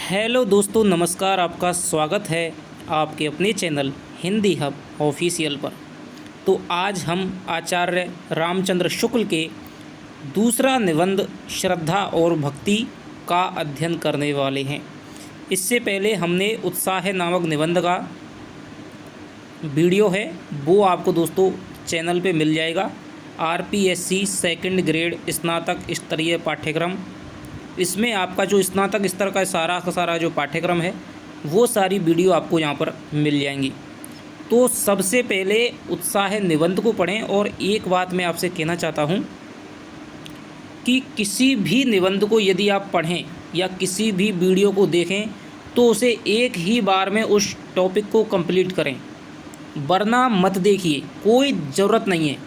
Hello दोस्तों, नमस्कार। आपका स्वागत है आपके अपने चैनल हिंदी हब ऑफिशियल पर। तो आज हम आचार्य रामचंद्र शुक्ल के दूसरा निबंध श्रद्धा और भक्ति का अध्ययन करने वाले हैं। इससे पहले हमने उत्साह नामक निबंध का वीडियो है, वो आपको दोस्तों चैनल पे मिल जाएगा। आरपीएससी सेकंड ग्रेड स्नातक स्तरीय पाठ्यक्रम, इसमें आपका जो स्नातक स्तर का सारा जो पाठ्यक्रम है वो सारी वीडियो आपको यहाँ पर मिल जाएंगी। तो सबसे पहले उत्साह निबंध को पढ़ें। और एक बात मैं आपसे कहना चाहता हूँ कि किसी भी निबंध को यदि आप पढ़ें या किसी भी वीडियो को देखें तो उसे एक ही बार में उस टॉपिक को कंप्लीट करें, वरना मत देखिए, कोई ज़रूरत नहीं है।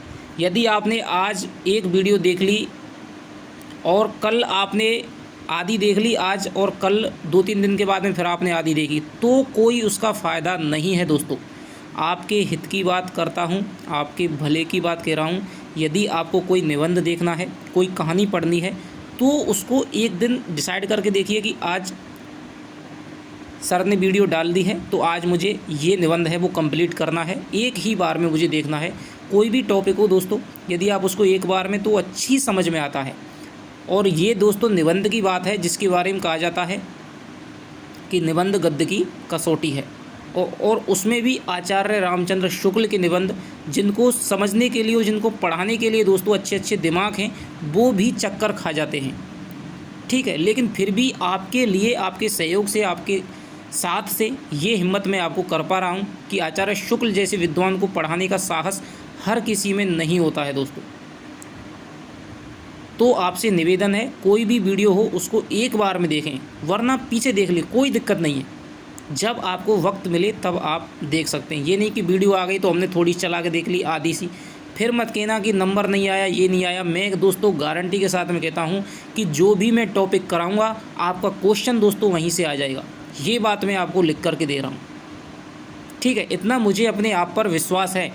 यदि आपने आज एक वीडियो देख ली और कल आपने आधी देख ली आज, और कल 2-3 दिन के बाद में फिर आपने आधी देखी, तो कोई उसका फ़ायदा नहीं है दोस्तों। आपके हित की बात करता हूँ, आपके भले की बात कह रहा हूँ। यदि आपको कोई निबंध देखना है, कोई कहानी पढ़नी है, तो उसको एक दिन डिसाइड करके देखिए कि आज सर ने वीडियो डाल दी है तो आज मुझे ये निबंध है वो कंप्लीट करना है, एक ही बार में मुझे देखना है। कोई भी टॉपिक हो दोस्तों, यदि आप उसको एक बार में तो अच्छी समझ में आता है। और ये दोस्तों निबंध की बात है जिसके बारे में कहा जाता है कि निबंध गद्य की कसौटी है। और उसमें भी आचार्य रामचंद्र शुक्ल के निबंध, जिनको समझने के लिए और जिनको पढ़ाने के लिए दोस्तों अच्छे अच्छे दिमाग हैं, वो भी चक्कर खा जाते हैं, ठीक है। लेकिन फिर भी आपके लिए, आपके सहयोग से, आपके साथ से ये हिम्मत मैं आपको कर पा रहा हूँ कि आचार्य शुक्ल जैसे विद्वान को पढ़ाने का साहस हर किसी में नहीं होता है दोस्तों। तो आपसे निवेदन है, कोई भी वीडियो हो उसको एक बार में देखें, वरना पीछे देख ले, कोई दिक्कत नहीं है। जब आपको वक्त मिले तब आप देख सकते हैं। ये नहीं कि वीडियो आ गई तो हमने थोड़ी चला के देख ली आधी सी, फिर मत कहना कि नंबर नहीं आया, ये नहीं आया। मैं दोस्तों गारंटी के साथ में कहता हूँ कि जो भी मैं टॉपिक कराऊँगा आपका क्वेश्चन दोस्तों वहीं से आ जाएगा। ये बात मैं आपको लिख करके दे रहा हूँ, ठीक है। इतना मुझे अपने आप पर विश्वास है,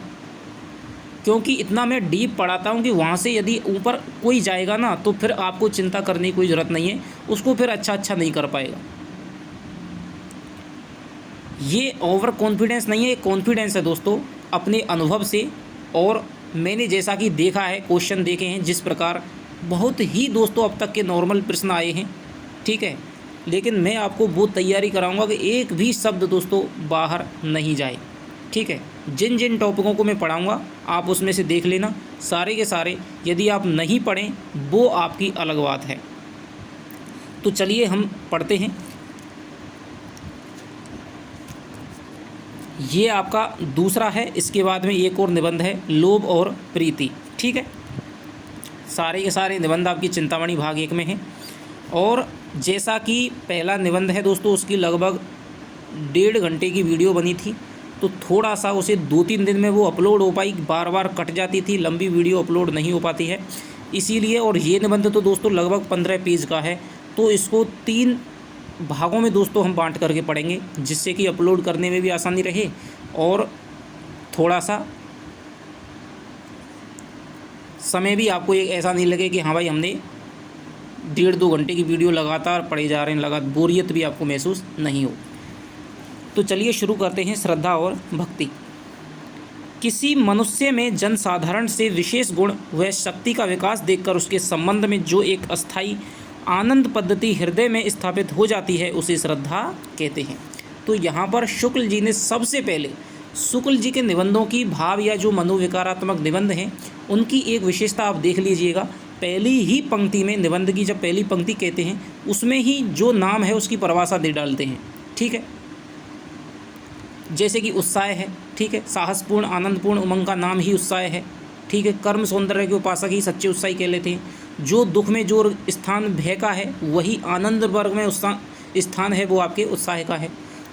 क्योंकि इतना मैं डीप पढ़ाता हूँ कि वहाँ से यदि ऊपर कोई जाएगा ना तो फिर आपको चिंता करने की कोई ज़रूरत नहीं है, उसको फिर अच्छा नहीं कर पाएगा। ये ओवर कॉन्फिडेंस नहीं है, ये कॉन्फिडेंस है दोस्तों अपने अनुभव से। और मैंने जैसा कि देखा है, क्वेश्चन देखे हैं जिस प्रकार, बहुत ही दोस्तों अब तक के नॉर्मल प्रश्न आए हैं, ठीक है। लेकिन मैं आपको वो तैयारी कराऊंगा कि एक भी शब्द दोस्तों बाहर नहीं जाए, ठीक है। जिन जिन टॉपिकों को मैं पढ़ाऊंगा आप उसमें से देख लेना, सारे के सारे। यदि आप नहीं पढ़ें वो आपकी अलग बात है। तो चलिए हम पढ़ते हैं। ये आपका दूसरा है, इसके बाद में एक और निबंध है, लोभ और प्रीति, ठीक है। सारे के सारे निबंध आपकी चिंतामणि भाग 1 में हैं। और जैसा कि पहला निबंध है दोस्तों, उसकी लगभग 1.5 घंटे की वीडियो बनी थी, तो थोड़ा सा उसे 2-3 दिन में वो अपलोड हो पाई, बार बार कट जाती थी, लंबी वीडियो अपलोड नहीं हो पाती है इसीलिए। और ये निबंध तो दोस्तों लगभग 15 पेज का है, तो इसको 3 भागों में दोस्तों हम बांट करके पढ़ेंगे, जिससे कि अपलोड करने में भी आसानी रहे और थोड़ा सा समय भी आपको एक ऐसा नहीं लगे कि हाँ भाई हमने 1.5-2 घंटे की वीडियो लगातार पढ़े जा रहे हैं, लगातार बोरियत भी आपको महसूस नहीं हो। तो चलिए शुरू करते हैं। श्रद्धा और भक्ति। किसी मनुष्य में जनसाधारण से विशेष गुण व शक्ति का विकास देखकर उसके संबंध में जो एक अस्थायी आनंद पद्धति हृदय में स्थापित हो जाती है उसे श्रद्धा कहते हैं। तो यहाँ पर शुक्ल जी ने सबसे पहले, शुक्ल जी के निबंधों की भाव या जो मनोविकारात्मक निबंध हैं उनकी एक विशेषता आप देख लीजिएगा। पहली ही पंक्ति में, निबंध की जब पहली पंक्ति कहते हैं उसमें ही जो नाम है उसकी परिभाषा दे डालते हैं, ठीक है। जैसे कि उत्साह है, ठीक है, साहसपूर्ण आनंदपूर्ण उमंग का नाम ही उत्साह है, ठीक है। कर्म सौंदर्य के उपासक ही सच्चे उत्साही कहलाते हैं। जो दुख में जो स्थान भय का है वही आनंद वर्ग में स्थान है, वो आपके उत्साह का है।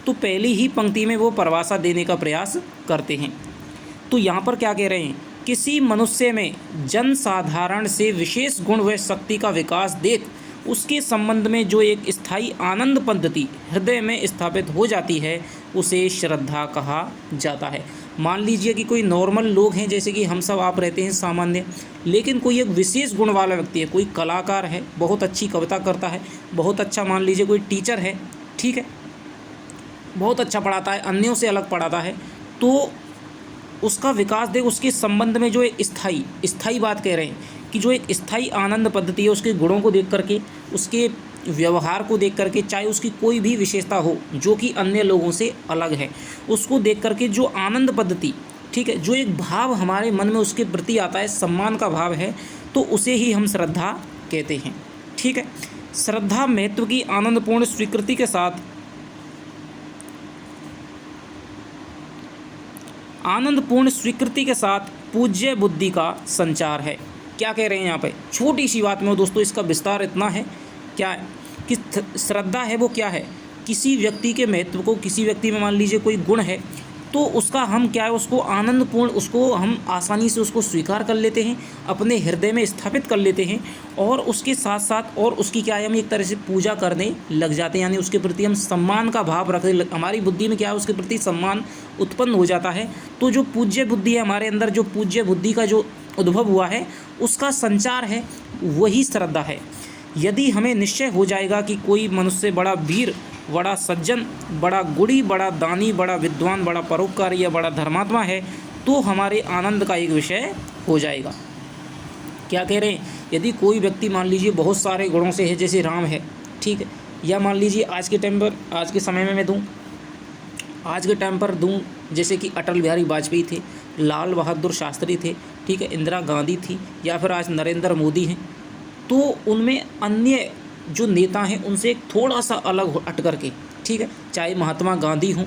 तो पहली ही पंक्ति में वो परिभाषा देने का प्रयास करते हैं। तो यहाँ पर क्या कह रहे हैं, किसी मनुष्य में जनसाधारण से विशेष गुण व शक्ति का विकास देख उसके संबंध में जो एक स्थायी आनंद पद्धति हृदय में स्थापित हो जाती है उसे श्रद्धा कहा जाता है। मान लीजिए कि कोई नॉर्मल लोग हैं, जैसे कि हम सब आप रहते हैं सामान्य, लेकिन कोई एक विशेष गुण वाला व्यक्ति है, कोई कलाकार है, बहुत अच्छी कविता करता है, बहुत अच्छा, मान लीजिए कोई टीचर है, ठीक है, बहुत अच्छा पढ़ाता है, अन्यों से अलग पढ़ाता है। तो उसका विकास देख, उसके संबंध में जो एक स्थाई बात कह रहे हैं कि जो एक स्थाई आनंद पद्धति है, उसके गुणों को देख करके, उसके व्यवहार को देख करके, चाहे उसकी कोई भी विशेषता हो जो कि अन्य लोगों से अलग है, उसको देख करके जो आनंद पद्धति, ठीक है, जो एक भाव हमारे मन में उसके प्रति आता है, सम्मान का भाव है, तो उसे ही हम श्रद्धा कहते हैं। ठीक है, श्रद्धा महत्व की आनंदपूर्ण स्वीकृति के साथ पूज्य बुद्धि का संचार है। क्या कह रहे हैं यहाँ पे, छोटी सी बात में दोस्तों इसका विस्तार इतना है, क्या है कि श्रद्धा है वो क्या है, किसी व्यक्ति के महत्व को, किसी व्यक्ति में मान लीजिए कोई गुण है, तो उसका हम क्या है, उसको आनंदपूर्ण, उसको हम आसानी से उसको स्वीकार कर लेते हैं, अपने हृदय में स्थापित कर लेते हैं, और उसके साथ साथ और उसकी क्या है, हम एक तरह से पूजा करने लग जाते हैं, यानी उसके प्रति हम सम्मान का भाव रखने, हमारी बुद्धि में क्या है, उसके प्रति सम्मान उत्पन्न हो जाता है। तो जो पूज्य बुद्धि है हमारे अंदर, जो पूज्य बुद्धि का जो उद्भव हुआ है, उसका संचार है, वही श्रद्धा है। यदि हमें निश्चय हो जाएगा कि कोई मनुष्य बड़ा वीर, बड़ा सज्जन, बड़ा गुणी, बड़ा दानी, बड़ा विद्वान, बड़ा परोपकारी या बड़ा धर्मात्मा है, तो हमारे आनंद का एक विषय हो जाएगा। क्या कह रहे हैं, यदि कोई व्यक्ति मान लीजिए बहुत सारे गुणों से है, जैसे राम है, ठीक है, या मान लीजिए आज के टाइम पर, आज के समय में मैं दूँ, आज के टाइम पर दूँ, जैसे कि अटल बिहारी वाजपेयी थे, लाल बहादुर शास्त्री थे, ठीक है, इंदिरा गांधी थी, या फिर आज नरेंद्र मोदी हैं, तो उनमें अन्य जो नेता हैं उनसे एक थोड़ा सा अलग हट करके, ठीक है, चाहे महात्मा गांधी हों,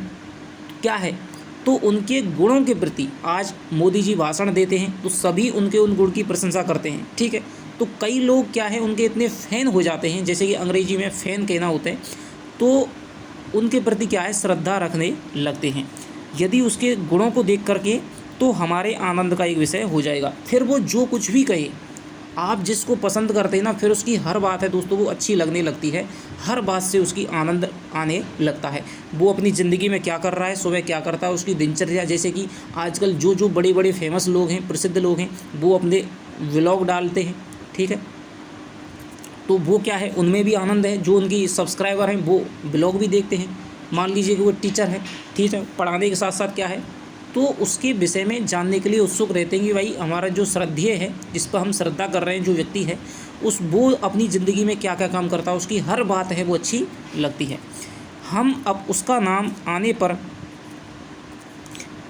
क्या है, तो उनके गुणों के प्रति आज मोदी जी भाषण देते हैं तो सभी उनके उन गुण की प्रशंसा करते हैं। ठीक है, तो कई लोग क्या है, उनके इतने फ़ैन हो जाते हैं, जैसे कि अंग्रेजी में फ़ैन कहना होता है, तो उनके प्रति क्या है, श्रद्धा रखने लगते हैं। यदि उसके गुणों को देख करके, तो हमारे आनंद का एक विषय हो जाएगा। फिर वो जो कुछ भी कहे, आप जिसको पसंद करते हैं ना, फिर उसकी हर बात है दोस्तों वो अच्छी लगने लगती है, हर बात से उसकी आनंद आने लगता है। वो अपनी ज़िंदगी में क्या कर रहा है, सुबह क्या करता है, उसकी दिनचर्या, जैसे कि आजकल जो जो बड़े बड़े फेमस लोग हैं, प्रसिद्ध लोग हैं, वो अपने व्लॉग डालते हैं, ठीक है, तो वो क्या है, उनमें भी आनंद है। जो उनकी सब्सक्राइबर हैं वो व्लॉग भी देखते हैं। मान लीजिए कि वो टीचर है, ठीक है, पढ़ाने के साथ साथ क्या है, तो उसके विषय में जानने के लिए उत्सुक रहते हैं कि भाई हमारा जो श्रद्धेय है, जिस पर हम श्रद्धा कर रहे हैं, जो व्यक्ति है, वो अपनी ज़िंदगी में क्या क्या काम करता है, उसकी हर बात है वो अच्छी लगती है। हम अब उसका नाम आने पर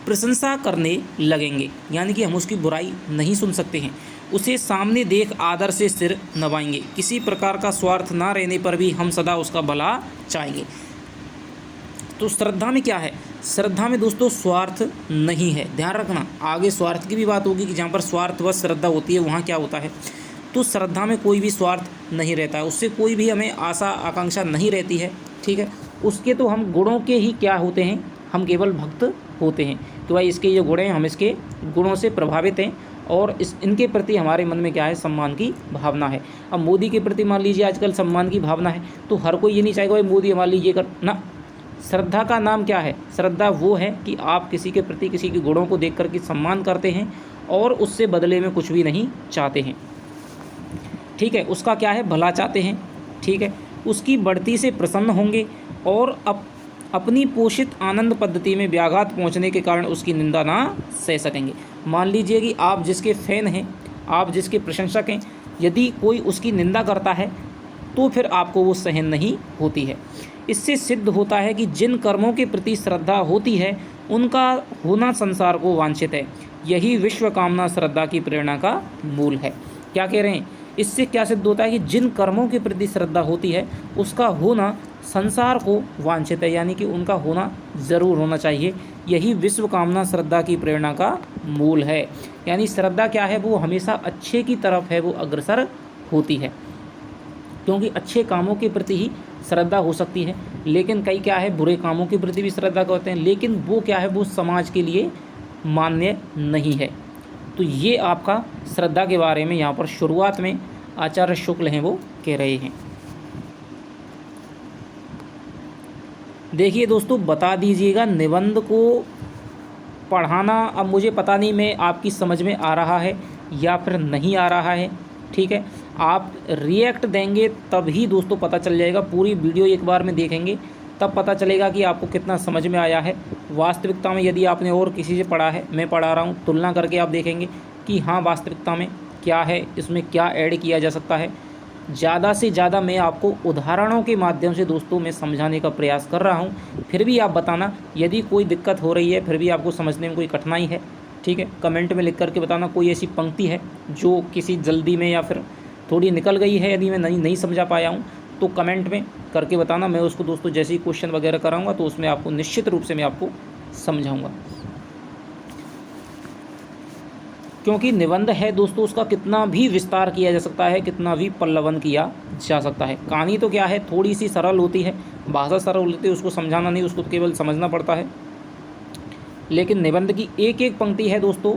प्रशंसा करने लगेंगे, यानी कि हम उसकी बुराई नहीं सुन सकते हैं। उसे सामने देख आदर से सिर नवाएंगे, किसी प्रकार का स्वार्थ ना रहने पर भी हम सदा उसका भला चाहेंगे। तो श्रद्धा में क्या है, श्रद्धा में दोस्तों स्वार्थ नहीं है, ध्यान रखना। आगे स्वार्थ की भी बात होगी कि जहाँ पर स्वार्थवश श्रद्धा होती है वहाँ क्या होता है। तो श्रद्धा में कोई भी स्वार्थ नहीं रहता है, उससे कोई भी हमें आशा आकांक्षा नहीं रहती है, ठीक है। उसके तो हम गुणों के ही क्या होते हैं, हम केवल भक्त होते हैं। तो भाई इसके ये गुण हैं, हम इसके गुणों से प्रभावित हैं, और इनके प्रति हमारे मन में क्या है, सम्मान की भावना है। अब मोदी के प्रति मान लीजिए आजकल सम्मान की भावना है, तो हर कोई ये नहीं चाहेगा भाई मोदी हमारे लिए कर ना। श्रद्धा का नाम क्या है, श्रद्धा वो है कि आप किसी के प्रति, किसी के गुणों को देख कर के सम्मान करते हैं और उससे बदले में कुछ भी नहीं चाहते हैं, ठीक है, उसका क्या है, भला चाहते हैं, ठीक है, उसकी बढ़ती से प्रसन्न होंगे और अपनी पोषित आनंद पद्धति में व्याघात पहुंचने के कारण उसकी निंदा ना सह सकेंगे। मान लीजिए कि आप जिसके फ़ैन हैं, आप जिसके प्रशंसक हैं, यदि कोई उसकी निंदा करता है तो फिर आपको वो सहन नहीं होती है। इससे सिद्ध होता है कि जिन कर्मों के प्रति श्रद्धा होती है उनका होना संसार को वांछित है। यही विश्व कामना श्रद्धा की प्रेरणा का मूल है। क्या कह रहे हैं, इससे क्या सिद्ध होता है कि जिन कर्मों के प्रति श्रद्धा होती है उसका होना संसार को वांछित है, यानी कि उनका होना ज़रूर होना चाहिए। यही विश्व कामना श्रद्धा की प्रेरणा का मूल है। यानी श्रद्धा क्या है, वो हमेशा अच्छे की तरफ है, वो अग्रसर होती है, क्योंकि अच्छे कामों के प्रति ही श्रद्धा हो सकती है। लेकिन कई क्या है, बुरे कामों के प्रति भी श्रद्धा करते हैं, लेकिन वो क्या है, वो समाज के लिए मान्य नहीं है। तो ये आपका श्रद्धा के बारे में यहाँ पर शुरुआत में आचार्य शुक्ल हैं वो कह रहे हैं। देखिए दोस्तों, बता दीजिएगा निबंध को पढ़ाना, अब मुझे पता नहीं मैं आपकी समझ में आ रहा है या फिर नहीं आ रहा है, ठीक है। आप रिएक्ट देंगे तभी दोस्तों पता चल जाएगा। पूरी वीडियो एक बार में देखेंगे तब पता चलेगा कि आपको कितना समझ में आया है। वास्तविकता में यदि आपने और किसी से पढ़ा है, मैं पढ़ा रहा हूँ, तुलना करके आप देखेंगे कि हाँ वास्तविकता में क्या है, इसमें क्या ऐड किया जा सकता है। ज़्यादा से ज़्यादा मैं आपको उदाहरणों के माध्यम से दोस्तों मैं समझाने का प्रयास कर रहा हूँ। फिर भी आप बताना यदि कोई दिक्कत हो रही है, फिर भी आपको समझने में कोई कठिनाई है, ठीक है, कमेंट में लिख करके बताना। कोई ऐसी पंक्ति है जो किसी जल्दी में या फिर थोड़ी निकल गई है, यदि मैं नहीं समझा पाया हूँ तो कमेंट में करके बताना। मैं उसको दोस्तों जैसे ही क्वेश्चन वगैरह कराऊंगा तो उसमें आपको निश्चित रूप से मैं आपको समझाऊंगा। क्योंकि निबंध है दोस्तों, उसका कितना भी विस्तार किया जा सकता है, कितना भी पल्लवन किया जा सकता है। कहानी तो क्या है, थोड़ी सी सरल होती है, भाषा सरल होती है, उसको समझाना नहीं, उसको केवल समझना पड़ता है। लेकिन निबंध की एक एक पंक्ति है दोस्तों,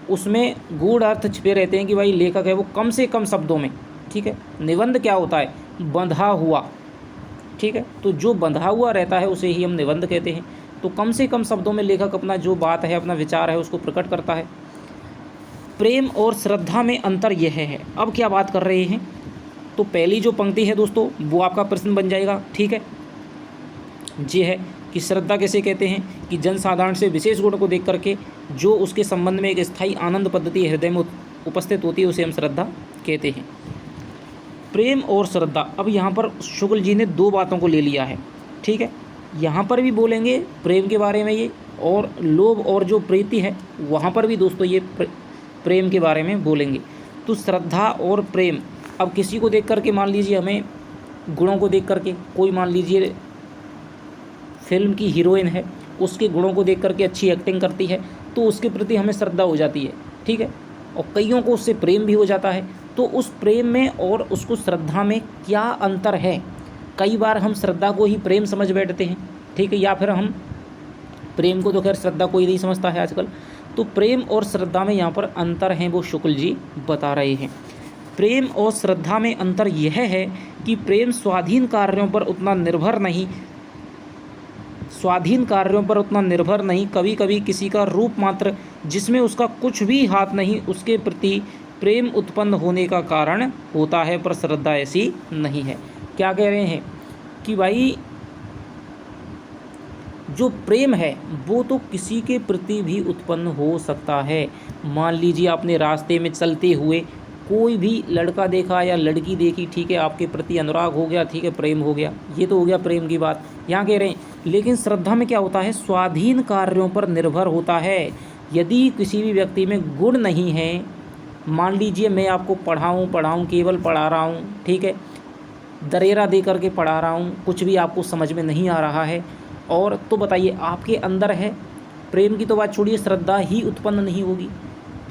उसमें गूढ़ अर्थ छिपे रहते हैं कि भाई लेखक है वो कम से कम शब्दों में, ठीक है। निबंध क्या होता है, बंधा हुआ, ठीक है, तो जो बंधा हुआ रहता है उसे ही हम निबंध कहते हैं। तो कम से कम शब्दों में लेखक अपना जो बात है, अपना विचार है, उसको प्रकट करता है। प्रेम और श्रद्धा में अंतर यह है। अब क्या बात कर रहे हैं, तो पहली जो पंक्ति है दोस्तों वो आपका प्रश्न बन जाएगा, ठीक है। ये है कि श्रद्धा कैसे कहते हैं कि जनसाधारण से विशेष गुण को देख करके जो उसके संबंध में एक स्थायी आनंद पद्धति हृदय में उपस्थित होती है उसे हम श्रद्धा कहते हैं। प्रेम और श्रद्धा, अब यहाँ पर शुक्ल जी ने दो बातों को ले लिया है, ठीक है। यहाँ पर भी बोलेंगे प्रेम के बारे में ये, और लोभ और जो प्रीति है वहाँ पर भी दोस्तों ये प्रेम के बारे में बोलेंगे। तो श्रद्धा और प्रेम, अब किसी को देख करके मान लीजिए हमें गुणों को देख करके, कोई मान लीजिए फिल्म की हीरोइन है, उसके गुणों को देख करके अच्छी एक्टिंग करती है तो उसके प्रति हमें श्रद्धा हो जाती है, ठीक है। और कईयों को उससे प्रेम भी हो जाता है। तो उस प्रेम में और उसको श्रद्धा में क्या अंतर है। कई बार हम श्रद्धा को ही प्रेम समझ बैठते हैं, ठीक है, या फिर हम प्रेम को तो खैर श्रद्धा कोई नहीं समझता है आजकल। तो प्रेम और श्रद्धा में यहाँ पर अंतर है वो शुक्ल जी बता रहे हैं। प्रेम और श्रद्धा में अंतर यह है कि प्रेम स्वाधीन कार्यों पर उतना निर्भर नहीं, कभी कभी किसी का रूप मात्र जिसमें उसका कुछ भी हाथ नहीं, उसके प्रति प्रेम उत्पन्न होने का कारण होता है, पर श्रद्धा ऐसी नहीं है। क्या कह रहे हैं कि भाई जो प्रेम है वो तो किसी के प्रति भी उत्पन्न हो सकता है। मान लीजिए आपने रास्ते में चलते हुए कोई भी लड़का देखा या लड़की देखी, ठीक है, आपके प्रति अनुराग हो गया, ठीक है, प्रेम हो गया, ये तो हो गया प्रेम की बात। यहाँ कह रहे हैं लेकिन श्रद्धा में क्या होता है, स्वाधीन कार्यों पर निर्भर होता है। यदि किसी भी व्यक्ति में गुण नहीं है, मान लीजिए मैं आपको पढ़ाऊँ केवल पढ़ा रहा हूँ, ठीक है, दरेरा दे करके पढ़ा रहा हूँ, कुछ भी आपको समझ में नहीं आ रहा है, और तो बताइए आपके अंदर है प्रेम की तो बात छोड़िए, श्रद्धा ही उत्पन्न नहीं होगी।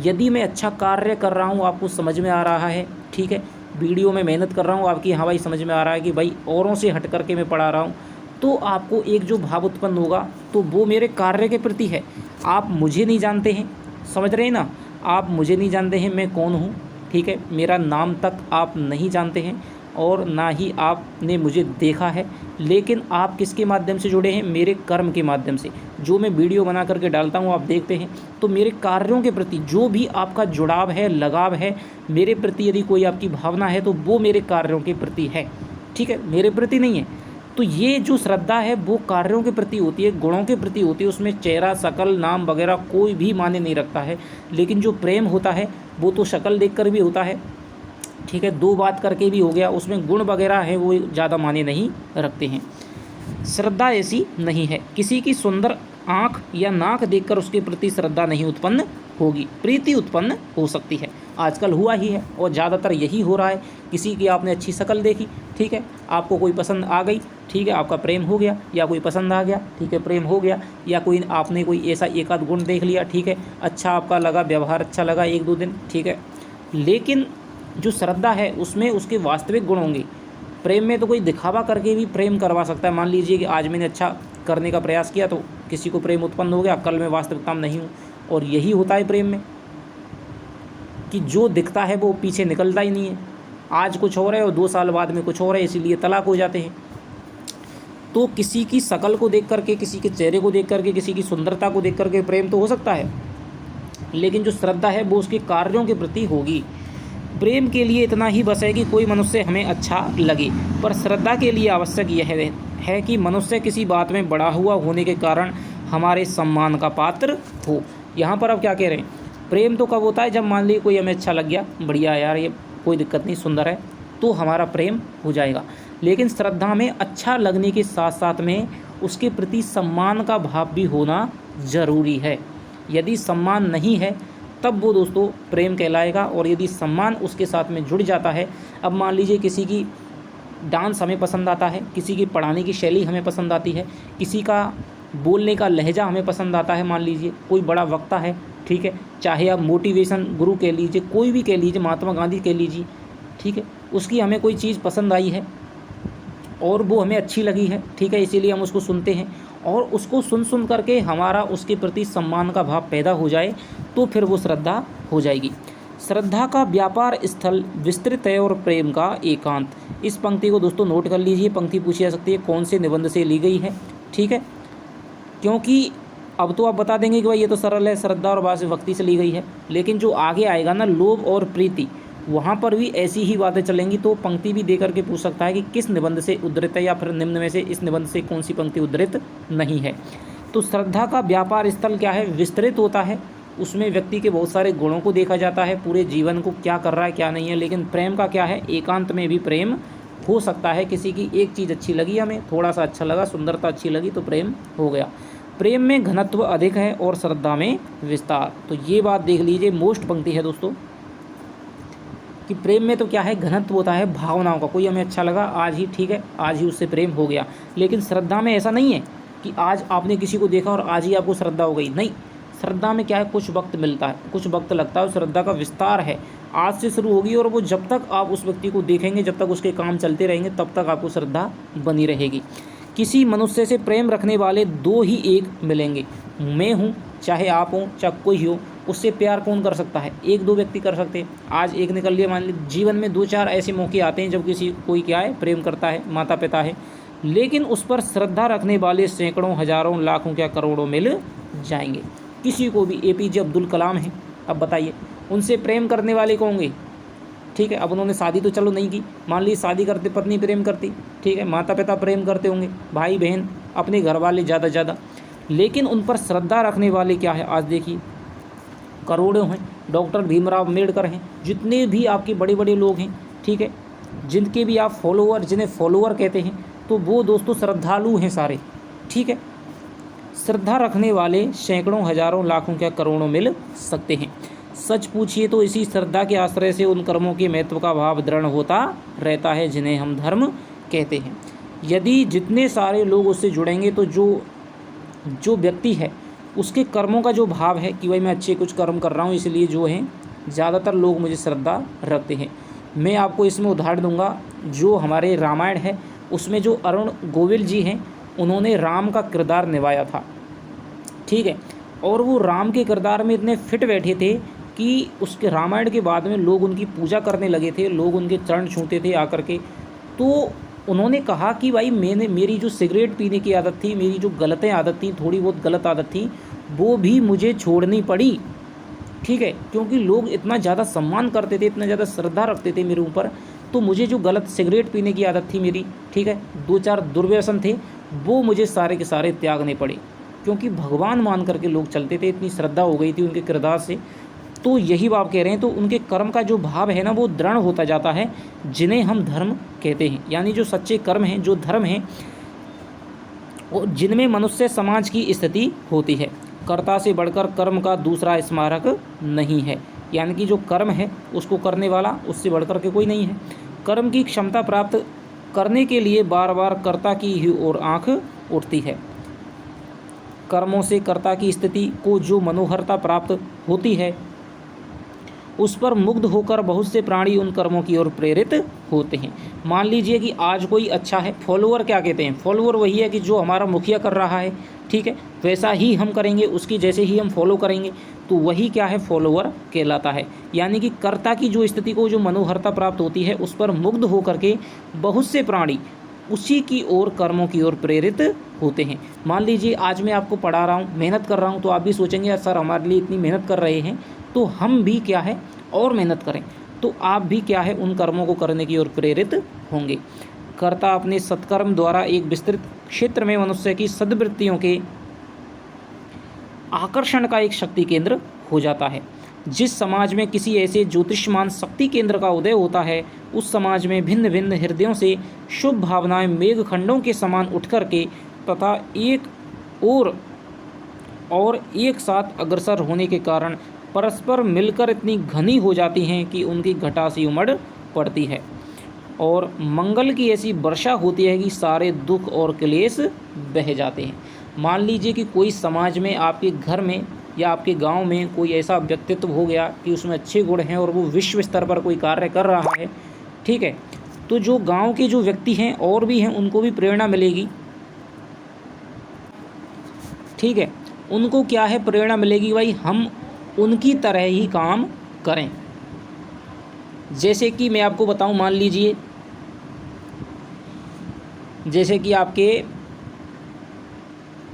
यदि मैं अच्छा कार्य कर रहा हूँ, आपको समझ में आ रहा है, ठीक है, वीडियो में मेहनत कर रहा हूँ, आपकी हाँ भाई समझ में आ रहा है कि भाई औरों से हट करके मैं पढ़ा रहा हूँ, तो आपको एक जो भाव उत्पन्न होगा तो वो मेरे कार्य के प्रति है। आप मुझे नहीं जानते हैं, समझ रहे हैं ना, आप मुझे नहीं जानते हैं मैं कौन हूँ, ठीक है, मेरा नाम तक आप नहीं जानते हैं और ना ही आपने मुझे देखा है, लेकिन आप किसके माध्यम से जुड़े हैं, मेरे कर्म के माध्यम से। जो मैं वीडियो बना करके डालता हूँ आप देखते हैं, तो मेरे कार्यों के प्रति जो भी आपका जुड़ाव है, लगाव है मेरे प्रति, यदि कोई आपकी भावना है तो वो मेरे कार्यों के प्रति है, ठीक है, मेरे प्रति नहीं है। तो ये जो श्रद्धा है वो कार्यों के प्रति होती है, गुणों के प्रति होती है, उसमें चेहरा, शकल, नाम वगैरह कोई भी मायने नहीं रखता है। लेकिन जो प्रेम होता है वो तो शक्ल देखकर भी होता है, ठीक है, दो बात करके भी हो गया, उसमें गुण वगैरह है वो ज़्यादा माने नहीं रखते हैं। श्रद्धा ऐसी नहीं है, किसी की सुंदर आँख या नाक देखकर उसके प्रति श्रद्धा नहीं उत्पन्न होगी, प्रीति उत्पन्न हो सकती है। आजकल हुआ ही है और ज़्यादातर यही हो रहा है। किसी की आपने अच्छी शक्ल देखी, ठीक है, आपको कोई पसंद आ गई, ठीक है, आपका प्रेम हो गया, या कोई पसंद आ गया, ठीक है, प्रेम हो गया, या कोई आपने कोई ऐसा एक आध गुण देख लिया, ठीक है, अच्छा आपका लगा, व्यवहार अच्छा लगा एक दो दिन, ठीक है। लेकिन जो श्रद्धा है उसमें उसके वास्तविक गुण होंगे। प्रेम में तो कोई दिखावा करके भी प्रेम करवा सकता है। मान लीजिए कि आज मैंने अच्छा करने का प्रयास किया तो किसी को प्रेम उत्पन्न हो गया, कल मैं वास्तविकता में नहीं हूँ। और यही होता है प्रेम में कि जो दिखता है वो पीछे निकलता ही नहीं है, आज कुछ और है और 2 साल बाद में कुछ और है, इसीलिए तलाक हो जाते हैं। तो किसी की शक्ल को देख करके, किसी के चेहरे को देख करके, किसी की सुंदरता को देख करके प्रेम तो हो सकता है, लेकिन जो श्रद्धा है वो उसके कार्यों के प्रति होगी। प्रेम के लिए इतना ही बस है कि कोई मनुष्य हमें अच्छा लगे, पर श्रद्धा के लिए आवश्यक यह है है कि मनुष्य किसी बात में बढ़ा हुआ होने के कारण हमारे सम्मान का पात्र हो। यहाँ पर अब क्या कह रहे हैं, प्रेम तो कब होता है, जब मान लीजिए कोई हमें अच्छा लग गया, बढ़िया यार ये कोई दिक्कत नहीं, सुंदर है, तो हमारा प्रेम हो जाएगा। लेकिन श्रद्धा में अच्छा लगने के साथ साथ में उसके प्रति सम्मान का भाव भी होना ज़रूरी है। यदि सम्मान नहीं है तब वो दोस्तों प्रेम कहलाएगा, और यदि सम्मान उसके साथ में जुड़ जाता है, अब मान लीजिए किसी की डांस हमें पसंद आता है, किसी की पढ़ाने की शैली हमें पसंद आती है, किसी का बोलने का लहजा हमें पसंद आता है, मान लीजिए कोई बड़ा वक्ता है, ठीक है, चाहे आप मोटिवेशन गुरु कह लीजिए, कोई भी कह लीजिए, महात्मा गांधी कह लीजिए, ठीक है, उसकी हमें कोई चीज़ पसंद आई है और वो हमें अच्छी लगी है, ठीक है, इसीलिए हम उसको सुनते हैं, और उसको सुन करके हमारा उसके प्रति सम्मान का भाव पैदा हो जाए तो फिर वो श्रद्धा हो जाएगी। श्रद्धा का व्यापार स्थल विस्तृत है और प्रेम का एकांत। इस पंक्ति को दोस्तों नोट कर लीजिए, पंक्ति पूछी जा सकती है कौन से निबंध से ली गई है, ठीक है, क्योंकि अब तो आप बता देंगे कि भाई ये तो सरल है, श्रद्धा और भक्ति से ली गई है, लेकिन जो आगे आएगा ना, लोभ और प्रीति, वहाँ पर भी ऐसी ही बातें चलेंगी, तो पंक्ति भी दे करके पूछ सकता है कि किस निबंध से उद्धृत है, या फिर निम्न में से इस निबंध से कौन सी पंक्ति उद्धृत नहीं है। तो श्रद्धा का व्यापार स्थल क्या है, विस्तृत होता है, उसमें व्यक्ति के बहुत सारे गुणों को देखा जाता है, पूरे जीवन को क्या कर रहा है क्या नहीं है। लेकिन प्रेम का क्या है, एकांत में भी प्रेम हो सकता है, किसी की एक चीज़ अच्छी लगी हमें, थोड़ा सा अच्छा लगा, सुंदरता अच्छी लगी तो प्रेम हो गया। प्रेम में घनत्व अधिक है और श्रद्धा में विस्तार। तो ये बात देख लीजिए, मोस्ट पंक्ति है दोस्तों, कि प्रेम में तो क्या है, घनत्व होता है भावनाओं का, कोई हमें अच्छा लगा आज ही, ठीक है, आज ही उससे प्रेम हो गया। लेकिन श्रद्धा में ऐसा नहीं है कि आज आपने किसी को देखा और आज ही आपको श्रद्धा हो गई, नहीं, श्रद्धा में क्या है, कुछ वक्त मिलता है, कुछ वक्त लगता है, श्रद्धा का विस्तार है, आज से शुरू होगी और वो जब तक आप उस व्यक्ति को देखेंगे, जब तक उसके काम चलते रहेंगे, तब तक आपको श्रद्धा बनी रहेगी। किसी मनुष्य से प्रेम रखने वाले दो ही एक मिलेंगे, मैं हूँ चाहे आप हों चाहे कोई हो, उससे प्यार कौन कर सकता है, एक दो व्यक्ति कर सकते हैं। आज एक निकल लिया, मान लीजिए जीवन में दो चार ऐसे मौके आते हैं जब कोई क्या है, प्रेम करता है, माता पिता है, लेकिन उस पर श्रद्धा रखने वाले सैकड़ों हजारों लाखों क्या करोड़ों मिल जाएंगे। किसी को भी, APJ अब्दुल कलाम है, अब बताइए उनसे प्रेम करने वाले कौन होंगे, ठीक है, अब उन्होंने शादी तो चलो नहीं की, मान लीजिए शादी करते, पत्नी प्रेम करती, ठीक है, माता पिता प्रेम करते होंगे, भाई बहन, अपने घर वाले ज़्यादा, लेकिन उन पर श्रद्धा रखने वाले क्या है, आज देखिए करोड़ों हैं। डॉक्टर भीमराव अम्बेडकर हैं, जितने भी आपके बड़े बड़े लोग हैं, ठीक है, जिनके भी आप फॉलोअर, जिन्हें फॉलोअर कहते हैं, तो वो दोस्तों श्रद्धालु हैं सारे, ठीक है। श्रद्धा रखने वाले सैकड़ों हजारों लाखों क्या करोड़ों मिल सकते हैं। सच पूछिए तो इसी श्रद्धा के आश्रय से उन कर्मों के महत्व का भाव दृढ़ होता रहता है जिन्हें हम धर्म कहते हैं। यदि जितने सारे लोग उससे जुड़ेंगे तो जो व्यक्ति है उसके कर्मों का जो भाव है कि भाई मैं अच्छे कुछ कर्म कर रहा हूँ, इसलिए जो है ज़्यादातर लोग मुझे श्रद्धा रखते हैं। मैं आपको इसमें उदाहरण दूंगा, जो हमारे रामायण है उसमें जो अरुण गोविल जी हैं, उन्होंने राम का किरदार निभाया था, ठीक है, और वो राम के किरदार में इतने फिट बैठे थे कि उसके रामायण के बाद में लोग उनकी पूजा करने लगे थे, लोग उनके चरण छूते थे आकर के। तो उन्होंने कहा कि भाई मेरी जो सिगरेट पीने की आदत थी, मेरी जो गलतें आदत थी, थोड़ी बहुत गलत आदत थी, वो भी मुझे छोड़नी पड़ी, ठीक है, क्योंकि लोग इतना ज़्यादा सम्मान करते थे, इतना ज़्यादा श्रद्धा रखते थे मेरे ऊपर, तो मुझे जो गलत सिगरेट पीने की आदत थी मेरी, ठीक है, दो चार दुर्व्यसन थे, वो मुझे सारे के सारे त्यागने पड़े, क्योंकि भगवान मान करके लोग चलते थे, इतनी श्रद्धा हो गई थी उनके किरदार से। तो यही बात कह रहे हैं, तो उनके कर्म का जो भाव है ना, वो दृढ़ होता जाता है, जिन्हें हम धर्म कहते हैं। यानी जो सच्चे कर्म हैं, जो धर्म हैं, और जिनमें मनुष्य समाज की स्थिति होती है। कर्ता से बढ़कर कर्म का दूसरा स्मारक नहीं है, यानी कि जो कर्म है उसको करने वाला उससे बढ़कर के कोई नहीं है। कर्म की क्षमता प्राप्त करने के लिए बार बार कर्ता की ही ओर आँख उठती है। कर्मों से कर्ता की स्थिति को जो मनोहरता प्राप्त होती है, उस पर मुग्ध होकर बहुत से प्राणी उन कर्मों की ओर प्रेरित होते हैं। मान लीजिए कि आज कोई अच्छा है, फॉलोअर क्या कहते हैं, फॉलोअर वही है कि जो हमारा मुखिया कर रहा है, ठीक है, वैसा ही हम करेंगे, उसकी जैसे ही हम फॉलो करेंगे, तो वही क्या है, फॉलोअर कहलाता है। यानी कि कर्ता की जो स्थिति को जो मनोहरता प्राप्त होती है, उस पर मुग्ध होकर के बहुत से प्राणी उसी की ओर, कर्मों की ओर प्रेरित होते हैं। मान लीजिए आज मैं आपको पढ़ा रहा हूँ, मेहनत कर रहा हूँ, तो आप भी सोचेंगे सर हमारे लिए इतनी मेहनत कर रहे हैं, तो हम भी क्या है और मेहनत करें, तो आप भी क्या है उन कर्मों को करने की ओर प्रेरित होंगे। कर्ता अपने सत्कर्म द्वारा एक विस्तृत क्षेत्र में मनुष्य की सद्वृत्तियों के आकर्षण का एक शक्ति केंद्र हो जाता है। जिस समाज में किसी ऐसे ज्योतिषमान शक्ति केंद्र का उदय होता है, उस समाज में भिन्न भिन्न हृदयों से शुभ भावनाएं मेघखंडों के समान उठ कर के तथा एक और एक साथ अग्रसर होने के कारण परस्पर मिलकर इतनी घनी हो जाती हैं कि उनकी घटा सी उमड़ पड़ती है और मंगल की ऐसी वर्षा होती है कि सारे दुख और क्लेश बह जाते हैं। मान लीजिए कि कोई समाज में, आपके घर में या आपके गांव में कोई ऐसा व्यक्तित्व हो गया कि उसमें अच्छे गुण हैं और वो विश्व स्तर पर कोई कार्य कर रहा है, ठीक है, तो जो गांव के जो व्यक्ति हैं और भी हैं उनको भी प्रेरणा मिलेगी, ठीक है, उनको क्या है, प्रेरणा मिलेगी, भाई हम उनकी तरह ही काम करें। जैसे कि मैं आपको बताऊं, मान लीजिए जैसे कि आपके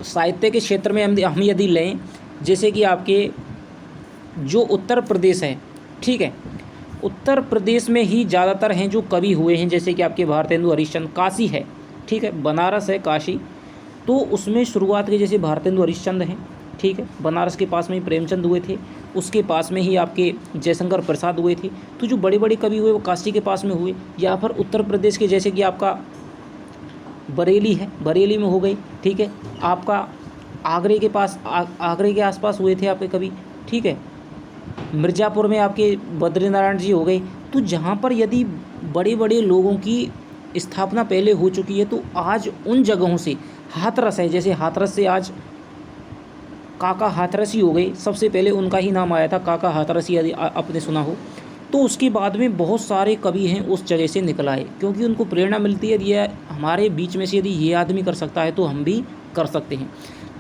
साहित्य के क्षेत्र में हम यदि लें, जैसे कि आपके जो उत्तर प्रदेश है, ठीक है, उत्तर प्रदेश में ही ज़्यादातर हैं जो कवि हुए हैं, जैसे कि आपके भारतेंदु हरिश्चंद्र, काशी है, ठीक है, बनारस है काशी, तो उसमें शुरुआत के जैसे भारतेंदु हरिश्चंद्र हैं, ठीक है, बनारस के पास में ही प्रेमचंद हुए थे, उसके पास में ही आपके जयशंकर प्रसाद हुए थे। तो जो बड़े बड़े कवि हुए वो काशी के पास में हुए, या फिर उत्तर प्रदेश के जैसे कि आपका बरेली है, बरेली में हो गई, ठीक है, आपका आगरे के पास आगरे के आसपास हुए थे आपके कवि, ठीक है, मिर्ज़ापुर में आपके बद्रीनारायण जी हो गए। तो जहाँ पर यदि बड़े बड़े लोगों की स्थापना पहले हो चुकी है, तो आज उन जगहों से हाथरस है, जैसे हाथरस से आज काका हाथरसी हो गए, सबसे पहले उनका ही नाम आया था काका हाथरसी, यदि आपने सुना हो। तो उसके बाद में बहुत सारे कवि हैं उस जगह से निकल आए, क्योंकि उनको प्रेरणा मिलती है, ये हमारे बीच में से यदि ये आदमी कर सकता है तो हम भी कर सकते हैं।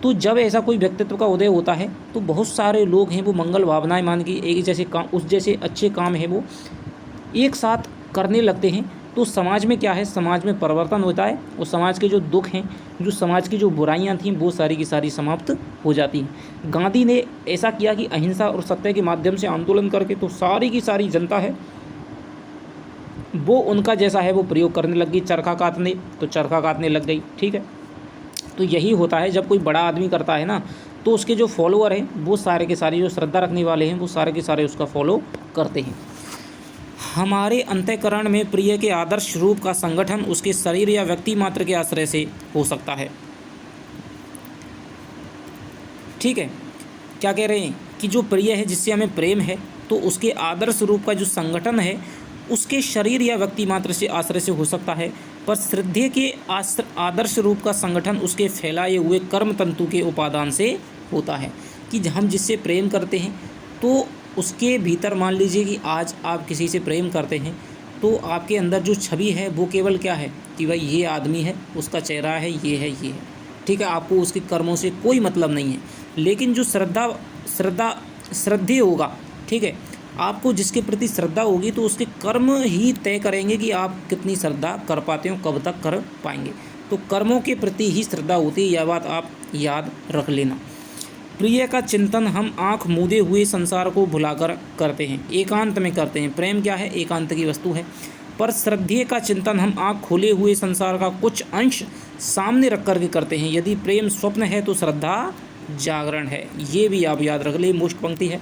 तो जब ऐसा कोई व्यक्तित्व का उदय होता है तो बहुत सारे लोग हैं वो मंगल भावनाएं मान के एक जैसे काम, उस जैसे अच्छे काम है वो एक साथ करने लगते हैं। तो समाज में क्या है, समाज में परिवर्तन होता है और समाज के जो दुख हैं, जो समाज की जो बुराइयां थीं, वो सारी की सारी समाप्त हो जाती हैं। गांधी ने ऐसा किया कि अहिंसा और सत्य के माध्यम से आंदोलन करके तो सारी की सारी जनता है वो उनका जैसा है वो प्रयोग करने लग गई, चरखा काटने तो चरखा काटने लग गई, ठीक है। तो यही होता है जब कोई बड़ा आदमी करता है ना, तो उसके जो फॉलोअर हैं वो सारे के सारे, जो श्रद्धा रखने वाले हैं वो सारे के सारे उसका फॉलो करते हैं। हमारे अंतःकरण में प्रिय के आदर्श रूप का संगठन उसके शरीर या व्यक्ति मात्र के आश्रय से हो सकता है, ठीक है। क्या कह रहे हैं कि जो प्रिय है, जिससे हमें प्रेम है, तो उसके आदर्श रूप का जो संगठन है उसके शरीर या व्यक्ति मात्र से आश्रय से हो सकता है, पर श्रद्धेय के आदर्श रूप का संगठन उसके फैलाए हुए कर्म तंतु के उपादान से होता है। कि हम जिससे प्रेम करते हैं तो उसके भीतर, मान लीजिए कि आज आप किसी से प्रेम करते हैं तो आपके अंदर जो छवि है वो केवल क्या है कि भाई ये आदमी है, उसका चेहरा है, ये है, ये है, ठीक है, आपको उसके कर्मों से कोई मतलब नहीं है। लेकिन जो श्रद्धेय होगा, ठीक है, आपको जिसके प्रति श्रद्धा होगी तो उसके कर्म ही तय करेंगे कि आप कितनी श्रद्धा कर पाते हो, कब तक कर पाएंगे। तो कर्मों के प्रति ही श्रद्धा होती है, यह बात आप याद रख लेना। प्रिय का चिंतन हम आँख मूंदे हुए संसार को भुलाकर करते हैं, एकांत में करते हैं। प्रेम क्या है, एकांत की वस्तु है। पर श्रद्धेय का चिंतन हम आँख खोले हुए संसार का कुछ अंश सामने रख कर के करते हैं। यदि प्रेम स्वप्न है तो श्रद्धा जागरण है, ये भी आप याद रख ले, मुश्क पंक्ति है।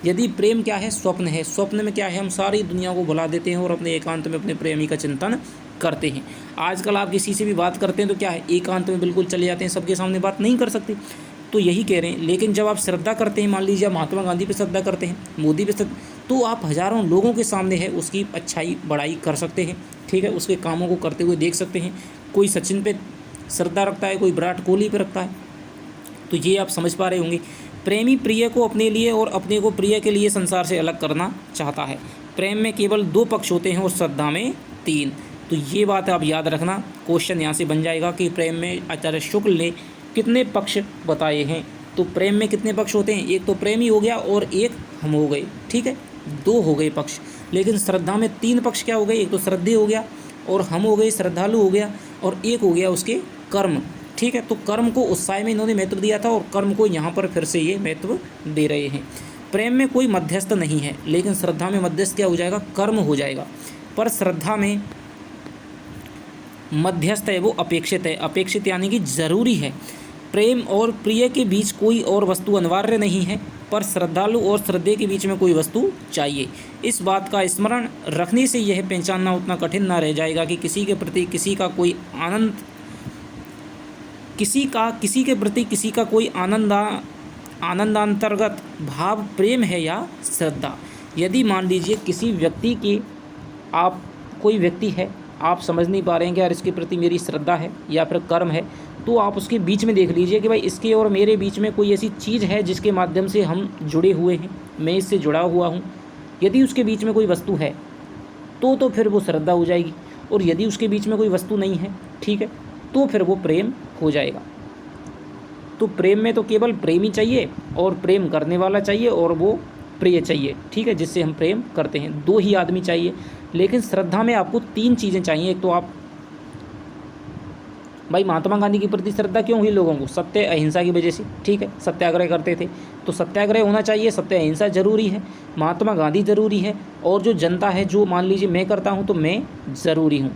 यदि प्रेम क्या है, स्वप्न है। स्वप्न में क्या है, हम सारी दुनिया को भुला देते हैं और अपने एकांत में अपने प्रेमी का चिंतन करते हैं। आजकल आप किसी से भी बात करते हैं तो क्या है, एकांत में बिल्कुल चले जाते हैं, सबके सामने बात नहीं कर सकते। तो यही कह रहे हैं। लेकिन जब आप श्रद्धा करते हैं, मान लीजिए आप महात्मा गांधी पे श्रद्धा करते हैं, मोदी पे श्रद्धा, तो आप हज़ारों लोगों के सामने है उसकी अच्छाई बड़ाई कर सकते हैं, ठीक है, उसके कामों को करते हुए देख सकते हैं। कोई सचिन पे श्रद्धा रखता है, कोई विराट कोहली पे रखता है, तो ये आप समझ पा रहे होंगे। प्रेमी प्रिय को अपने लिए और अपने को प्रिय के लिए संसार से अलग करना चाहता है। प्रेम में केवल 2 पक्ष होते हैं और श्रद्धा में 3। तो ये बात आप याद रखना, क्वेश्चन यहाँ से बन जाएगा कि प्रेम में आचार्य शुक्ल ने कितने पक्ष बताए हैं। तो प्रेम में कितने पक्ष होते हैं, एक तो प्रेमी हो गया और एक हम हो गए, ठीक है, 2 हो गए पक्ष। लेकिन श्रद्धा में 3 पक्ष क्या हो गए, एक तो श्रद्धेय हो गया और हम हो गए श्रद्धालु हो गया, और एक हो गया उसके कर्म, ठीक है। तो कर्म को उत्साह में इन्होंने महत्व दिया था और कर्म को यहाँ पर फिर से ये महत्व दे रहे हैं। प्रेम में कोई मध्यस्थ नहीं है, लेकिन श्रद्धा में मध्यस्थ क्या हो जाएगा, कर्म हो जाएगा। पर श्रद्धा में मध्यस्थ है वो अपेक्षित है। अपेक्षित यानी कि ज़रूरी है। प्रेम और प्रिय के बीच कोई और वस्तु अनिवार्य नहीं है, पर श्रद्धालु और श्रद्धेय के बीच में कोई वस्तु चाहिए। इस बात का स्मरण रखने से यह पहचानना उतना कठिन न रह जाएगा कि किसी के प्रति किसी का कोई आनंद किसी के प्रति किसी का कोई आनंदांतर्गत भाव प्रेम है या श्रद्धा। यदि मान लीजिए किसी व्यक्ति की कोई व्यक्ति है, आप समझ नहीं पा रहे हैं कि यार इसके प्रति मेरी श्रद्धा है या फिर कर्म है, तो आप उसके बीच में देख लीजिए कि भाई इसके और मेरे बीच में कोई ऐसी चीज़ है जिसके माध्यम से हम जुड़े हुए हैं, मैं इससे जुड़ा हुआ हूँ। यदि उसके बीच में कोई वस्तु है तो फिर वो श्रद्धा हो जाएगी, और यदि उसके बीच में कोई वस्तु नहीं है, ठीक है, तो फिर वो प्रेम हो जाएगा। तो प्रेम में तो केवल प्रेमी चाहिए और प्रेम करने वाला चाहिए और वो प्रिय चाहिए, ठीक है, जिससे हम प्रेम करते हैं। दो ही आदमी चाहिए। लेकिन श्रद्धा में आपको तीन चीज़ें चाहिए। एक तो आप भाई महात्मा गांधी के प्रति श्रद्धा क्यों हुई लोगों को? सत्य अहिंसा की वजह से, ठीक है, सत्याग्रह करते थे तो सत्याग्रह होना चाहिए, सत्य अहिंसा जरूरी है, महात्मा गांधी जरूरी है, और जो जनता है, जो मान लीजिए मैं करता हूँ तो मैं ज़रूरी हूँ।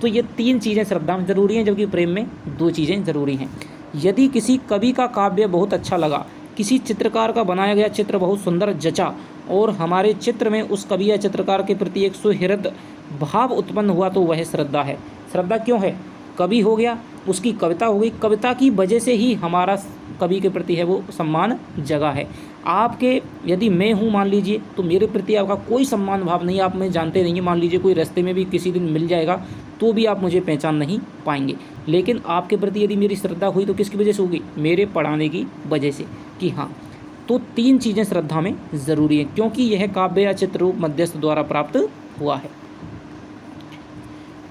तो ये तीन चीज़ें श्रद्धा में ज़रूरी हैं, जबकि प्रेम में दो चीज़ें ज़रूरी हैं। यदि किसी कवि का काव्य बहुत अच्छा लगा, किसी चित्रकार का बनाया गया चित्र बहुत सुंदर जचा, और हमारे चित्र में उस कवि या चित्रकार के प्रति एक सुहृद भाव उत्पन्न हुआ, तो वह श्रद्धा है। श्रद्धा क्यों है? कवि हो गया, उसकी कविता हो गई, कविता की वजह से ही हमारा कवि के प्रति है वो सम्मान जगा है। आपके यदि मैं हूँ मान लीजिए, तो मेरे प्रति आपका कोई सम्मान भाव नहीं, आप मुझे जानते नहीं हैं, मान लीजिए कोई रास्ते में भी किसी दिन मिल जाएगा तो भी आप मुझे पहचान नहीं पाएंगे। लेकिन आपके प्रति यदि मेरी श्रद्धा हुई तो किसकी वजह से होगी? मेरे पढ़ाने की वजह से, कि हाँ। तो तीन चीज़ें श्रद्धा में ज़रूरी हैं, क्योंकि यह काव्य या चित्र रूप मध्यस्थ द्वारा प्राप्त हुआ है।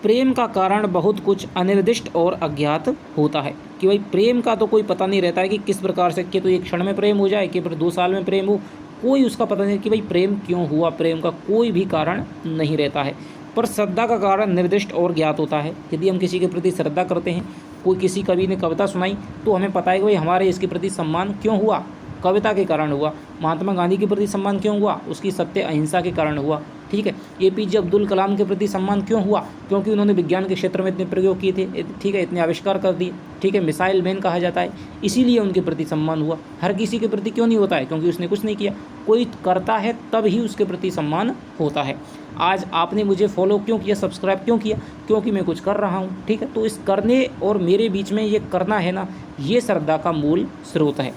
प्रेम का कारण बहुत कुछ अनिर्दिष्ट और अज्ञात होता है, कि भाई प्रेम का तो कोई पता नहीं रहता है कि किस प्रकार से, कि तो एक क्षण में प्रेम हो जाए, कि फिर 2 साल में प्रेम हो, कोई उसका पता नहीं कि भाई प्रेम क्यों हुआ। प्रेम का कोई भी कारण नहीं रहता है। पर श्रद्धा का कारण निर्दिष्ट और ज्ञात होता है। यदि हम किसी के प्रति श्रद्धा करते हैं, कोई किसी कवि ने कविता सुनाई, तो हमें पता है कि भाई हमारे इसके प्रति सम्मान क्यों हुआ? कविता के कारण हुआ। महात्मा गांधी के प्रति सम्मान क्यों हुआ? उसकी सत्य अहिंसा के कारण हुआ, ठीक है। APJ अब्दुल कलाम के प्रति सम्मान क्यों हुआ? क्योंकि उन्होंने विज्ञान के क्षेत्र में इतने प्रयोग किए थे, ठीक है, इतने आविष्कार कर दिए, ठीक है, मिसाइल मैन कहा जाता है, इसीलिए उनके प्रति सम्मान हुआ। हर किसी के प्रति क्यों नहीं होता है? क्योंकि उसने कुछ नहीं किया। कोई करता है तब ही उसके प्रति सम्मान होता है। आज आपने मुझे फॉलो क्यों किया, सब्सक्राइब क्यों किया? क्योंकि मैं कुछ कर रहा हूँ, ठीक है। तो इस करने और मेरे बीच में ये करना है ना, ये श्रद्धा का मूल स्रोत है।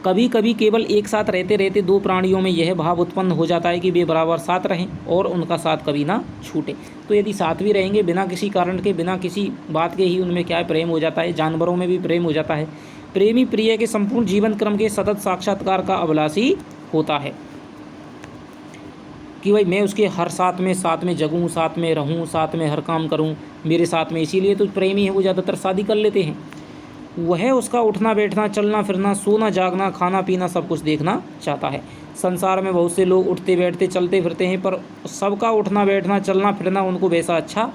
कभी कभी केवल एक साथ रहते रहते दो प्राणियों में यह भाव उत्पन्न हो जाता है कि वे बराबर साथ रहें और उनका साथ कभी ना छूटे। तो यदि साथ भी रहेंगे बिना किसी कारण के, बिना किसी बात के ही उनमें क्या है, प्रेम हो जाता है। जानवरों में भी प्रेम हो जाता है। प्रेमी प्रिय के संपूर्ण जीवन क्रम के सतत साक्षात्कार का अभिलाषी होता है, कि भाई मैं उसके हर साथ में जगूँ, साथ में रहूँ, साथ में हर काम करूँ, मेरे साथ में। इसीलिए तो प्रेमी है वो ज़्यादातर शादी कर लेते हैं। वह उसका उठना बैठना, चलना फिरना, सोना जागना, खाना पीना सब कुछ देखना चाहता है। संसार में बहुत से लोग उठते बैठते चलते फिरते हैं, पर सबका उठना बैठना चलना फिरना उनको वैसा अच्छा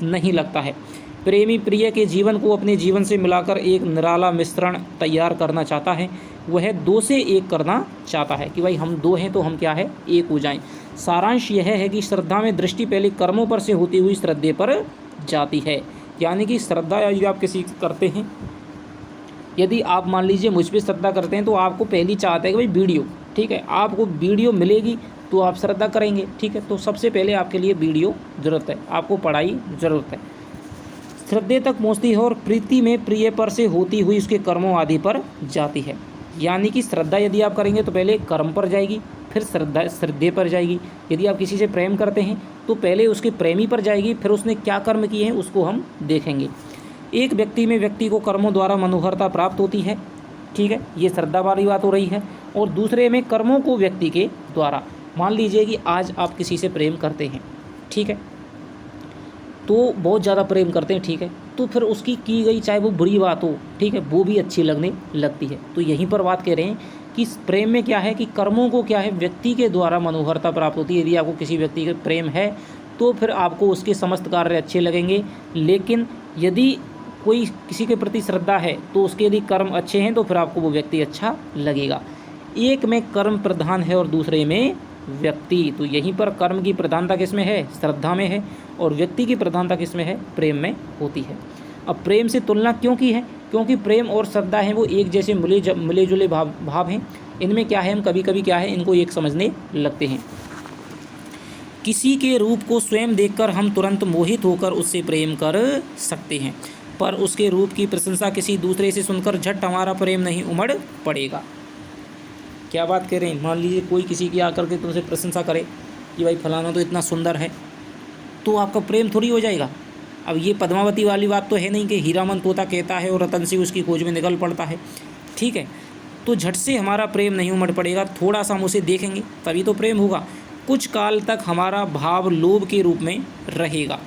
नहीं लगता है। प्रेमी प्रिय के जीवन को अपने जीवन से मिलाकर एक निराला मिश्रण तैयार करना चाहता है। वह 2 से 1 करना चाहता है, कि भाई हम 2 हैं तो हम क्या है, 1 हो जाएं। सारांश यह है कि श्रद्धा में दृष्टि पहले कर्मों पर से होती हुई श्रद्धे पर जाती है। यानी कि श्रद्धा यदि आप किसी करते हैं, यदि आप मान लीजिए मुझ पर श्रद्धा करते हैं, तो आपको पहली चाहते है कि भाई वीडियो, ठीक है, आपको वीडियो मिलेगी तो आप श्रद्धा करेंगे, ठीक है। तो सबसे पहले आपके लिए वीडियो ज़रूरत है, आपको पढ़ाई ज़रूरत है। श्रद्धे तक पहुँचती है और प्रीति में प्रिय पर से होती हुई उसके कर्मों आदि पर जाती है। यानी कि श्रद्धा यदि आप करेंगे तो पहले कर्म पर जाएगी, फिर श्रद्धे पर जाएगी। यदि आप किसी से प्रेम करते हैं तो पहले उसके प्रेमी पर जाएगी, फिर उसने क्या कर्म किए हैं उसको हम देखेंगे। एक व्यक्ति में व्यक्ति को कर्मों द्वारा मनोहरता प्राप्त होती है, ठीक है, ये श्रद्धा वाली बात हो रही है। और दूसरे में कर्मों को व्यक्ति के द्वारा, मान लीजिए कि आज आप किसी से प्रेम करते हैं, ठीक है, तो बहुत ज़्यादा प्रेम करते हैं, ठीक है, तो फिर उसकी की गई चाहे वो बुरी बात हो, ठीक है, वो भी अच्छी लगने लगती है। तो यहीं पर बात कह रहे हैं कि प्रेम में क्या है कि कर्मों को क्या है, व्यक्ति के द्वारा मनोहरता प्राप्त होती है। यदि आपको किसी व्यक्ति के प्रेम है तो फिर आपको उसके समस्त कार्य अच्छे लगेंगे। लेकिन यदि कोई किसी के प्रति श्रद्धा है तो उसके यदि कर्म अच्छे हैं तो फिर आपको वो व्यक्ति अच्छा लगेगा। एक में कर्म प्रधान है और दूसरे में व्यक्ति। तो यहीं पर कर्म की प्रधानता किस में है? श्रद्धा में है। और व्यक्ति की प्रधानता किस में है? प्रेम में होती है। अब प्रेम से तुलना क्यों की है? क्योंकि प्रेम और श्रद्धा हैं वो एक जैसे मिले जुले भाव हैं। इनमें क्या है, हम कभी कभी क्या है इनको एक समझने लगते हैं। किसी के रूप को स्वयं देखकर हम तुरंत मोहित होकर उससे प्रेम कर सकते हैं, पर उसके रूप की प्रशंसा किसी दूसरे से सुनकर झट हमारा प्रेम नहीं उमड़ पड़ेगा। क्या बात कह रहे हैं? मान लीजिए कोई किसी की आकर के तुमसे प्रशंसा करे कि भाई फलाना तो इतना सुंदर है, तो आपका प्रेम थोड़ी हो जाएगा। अब ये पद्मावती वाली बात तो है नहीं कि हीरामन तोता कहता है और रतन सिंह उसकी खोज में निकल पड़ता है, ठीक है। तो झट से हमारा प्रेम नहीं उमड़ पड़ेगा, थोड़ा सा हम उसे देखेंगे तभी तो प्रेम होगा। कुछ काल तक हमारा भाव लोभ के रूप में रहेगा,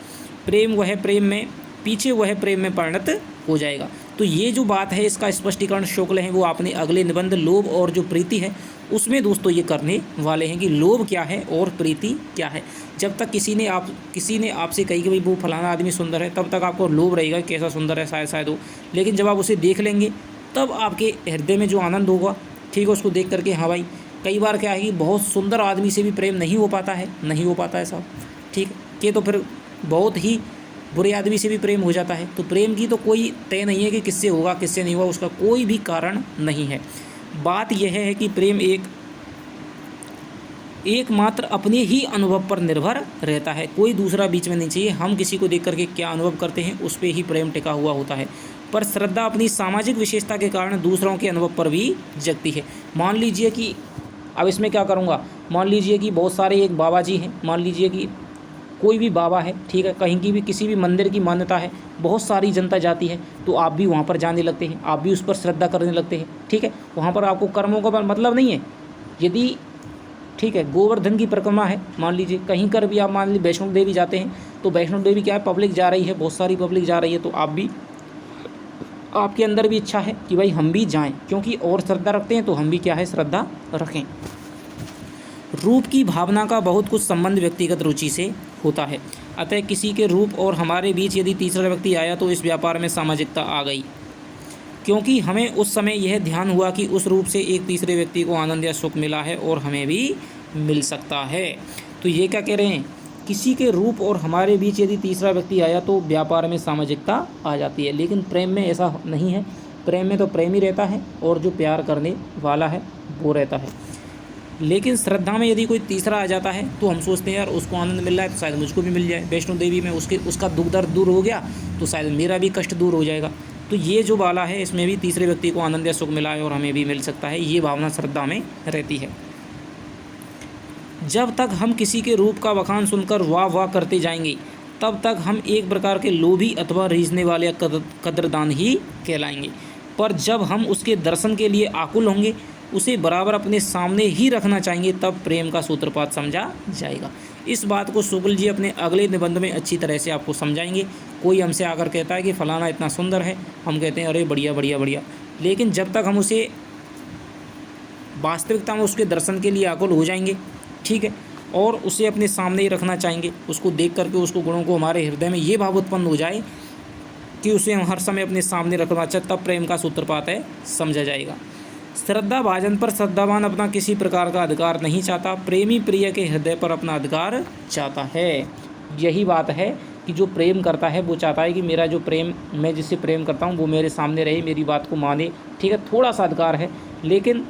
प्रेम वह प्रेम में परिणत हो जाएगा। तो ये जो बात है इसका स्पष्टीकरण शुक्ल है वो आपने अगले निबंध लोभ और जो प्रीति है उसमें दोस्तों ये करने वाले हैं कि लोभ क्या है और प्रीति क्या है। जब तक किसी ने आपसे कही कि भाई वो फलाना आदमी सुंदर है, तब तक आपको लोभ रहेगा कैसा सुंदर है, शायद हो। लेकिन जब आप उसे देख लेंगे तब आपके हृदय में जो आनंद होगा, ठीक है, उसको देख करके हाँ भाई, कई बार क्या है कि बहुत सुंदर आदमी से भी प्रेम नहीं हो पाता है साहब, ठीक है, कि तो फिर बहुत ही बुरे आदमी से भी प्रेम हो जाता है। तो प्रेम की तो कोई तय नहीं है कि किससे होगा किससे नहीं होगा, उसका कोई भी कारण नहीं है। बात यह है कि प्रेम एकमात्र अपने ही अनुभव पर निर्भर रहता है, कोई दूसरा बीच में नहीं चाहिए। हम किसी को देख करके क्या अनुभव करते हैं उस पर ही प्रेम टिका हुआ होता है। पर श्रद्धा अपनी सामाजिक विशेषता के कारण दूसरों के अनुभव पर भी जगती है। मान लीजिए कि अब इसमें क्या करूँगा, मान लीजिए कि बहुत सारे एक बाबा जी हैं, मान लीजिए कि कोई भी बाबा है, ठीक है, कहीं की भी किसी भी मंदिर की मान्यता है, बहुत सारी जनता जाती है, तो आप भी वहाँ पर जाने लगते हैं, आप भी उस पर श्रद्धा करने लगते हैं, ठीक है। वहाँ पर आपको कर्मों का मतलब नहीं है। यदि ठीक है गोवर्धन की परिक्रमा है, मान लीजिए कहीं कर भी आप मान लीजिए वैष्णो देवी जाते हैं, तो वैष्णो देवी क्या है, पब्लिक जा रही है, बहुत सारी पब्लिक जा रही है, तो आप भी, आपके अंदर भी इच्छा है कि भाई हम भी जाएं, क्योंकि और श्रद्धा रखते हैं तो हम भी क्या है श्रद्धा रखें। रूप की भावना का बहुत कुछ संबंध व्यक्तिगत रुचि से होता है, अतः किसी के रूप और हमारे बीच यदि तीसरा व्यक्ति आया तो इस व्यापार में सामाजिकता आ गई, क्योंकि हमें उस समय यह ध्यान हुआ कि उस रूप से एक तीसरे व्यक्ति को आनंद या सुख मिला है और हमें भी मिल सकता है। तो ये क्या कह रहे हैं, किसी के रूप और हमारे बीच यदि तीसरा व्यक्ति आया तो व्यापार में सामाजिकता आ जाती है। लेकिन प्रेम में ऐसा नहीं है, प्रेम में तो प्रेम ही रहता है और जो प्यार करने वाला है वो रहता है। लेकिन श्रद्धा में यदि कोई तीसरा आ जाता है तो हम सोचते हैं यार उसको आनंद मिल रहा है तो शायद मुझको भी मिल जाए। वैष्णो देवी में उसका दुख दर्द दूर हो गया तो शायद मेरा भी कष्ट दूर हो जाएगा। तो ये जो वाला है इसमें भी तीसरे व्यक्ति को आनंद या सुख मिला है और हमें भी मिल सकता है, ये भावना श्रद्धा में रहती है। जब तक हम किसी के रूप का बखान सुनकर वाह वाह करते जाएंगे तब तक हम एक प्रकार के लोभी अथवा रीझने वाले कदरदान ही कहलाएंगे। पर जब हम उसके दर्शन के लिए आकुल होंगे, उसे बराबर अपने सामने ही रखना चाहेंगे, तब प्रेम का सूत्रपात समझा जाएगा। इस बात को शुक्ल जी अपने अगले निबंध में अच्छी तरह से आपको समझाएंगे। कोई हमसे आकर कहता है कि फ़लाना इतना सुंदर है, हम कहते हैं अरे बढ़िया बढ़िया बढ़िया, लेकिन जब तक हम उसे वास्तविकता में उसके दर्शन के लिए आकुल हो जाएंगे, ठीक है, और उसे अपने सामने ही रखना चाहेंगे, उसको देख करके उसको गुणों को हमारे हृदय में ये भाव उत्पन्न हो जाए कि उसे हम हर समय अपने सामने रखना चाहे, तब प्रेम का सूत्रपात है समझा जाएगा। श्रद्धा भाजन पर श्रद्धावान अपना किसी प्रकार का अधिकार नहीं चाहता, प्रेमी प्रिय के हृदय पर अपना अधिकार चाहता है। यही बात है कि जो प्रेम करता है वो चाहता है कि मेरा जो प्रेम, मैं जिससे प्रेम करता हूँ वो मेरे सामने रहे, मेरी बात को माने, ठीक है, थोड़ा सा अधिकार है। लेकिन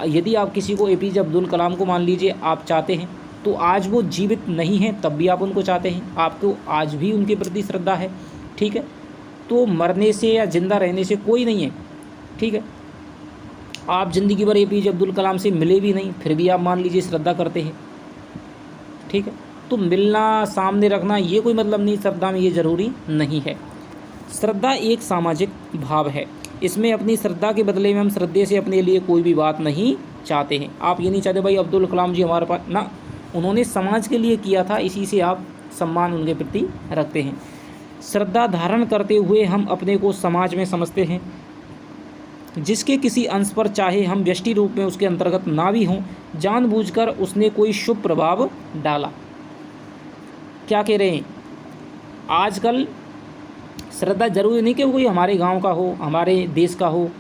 यदि आप किसी को APJ अब्दुल कलाम को मान लीजिए आप चाहते हैं, तो आज वो जीवित नहीं हैं तब भी आप उनको चाहते हैं, आपको आज भी उनके प्रति श्रद्धा है, ठीक है। तो मरने से या जिंदा रहने से कोई नहीं है, ठीक है। आप ज़िंदगी भर APJ अब्दुल कलाम से मिले भी नहीं, फिर भी आप मान लीजिए श्रद्धा करते हैं, ठीक है। तो मिलना, सामने रखना, ये कोई मतलब नहीं, श्रद्धा में ये ज़रूरी नहीं है। श्रद्धा एक सामाजिक भाव है, इसमें अपनी श्रद्धा के बदले में हम श्रद्धे से अपने लिए कोई भी बात नहीं चाहते हैं। आप ये नहीं चाहते भाई अब्दुल कलाम जी हमारे पास ना, उन्होंने समाज के लिए किया था, इसी से आप सम्मान उनके प्रति रखते हैं। श्रद्धा धारण करते हुए हम अपने को समाज में समझते हैं, जिसके किसी अंश पर चाहे हम व्यष्टि रूप में उसके अंतर्गत ना भी हों, जानबूझकर उसने कोई शुभ प्रभाव डाला। क्या कह रहे हैं, आजकल श्रद्धा जरूरी नहीं कि वो कोई हमारे गांव का हो, हमारे देश का हो,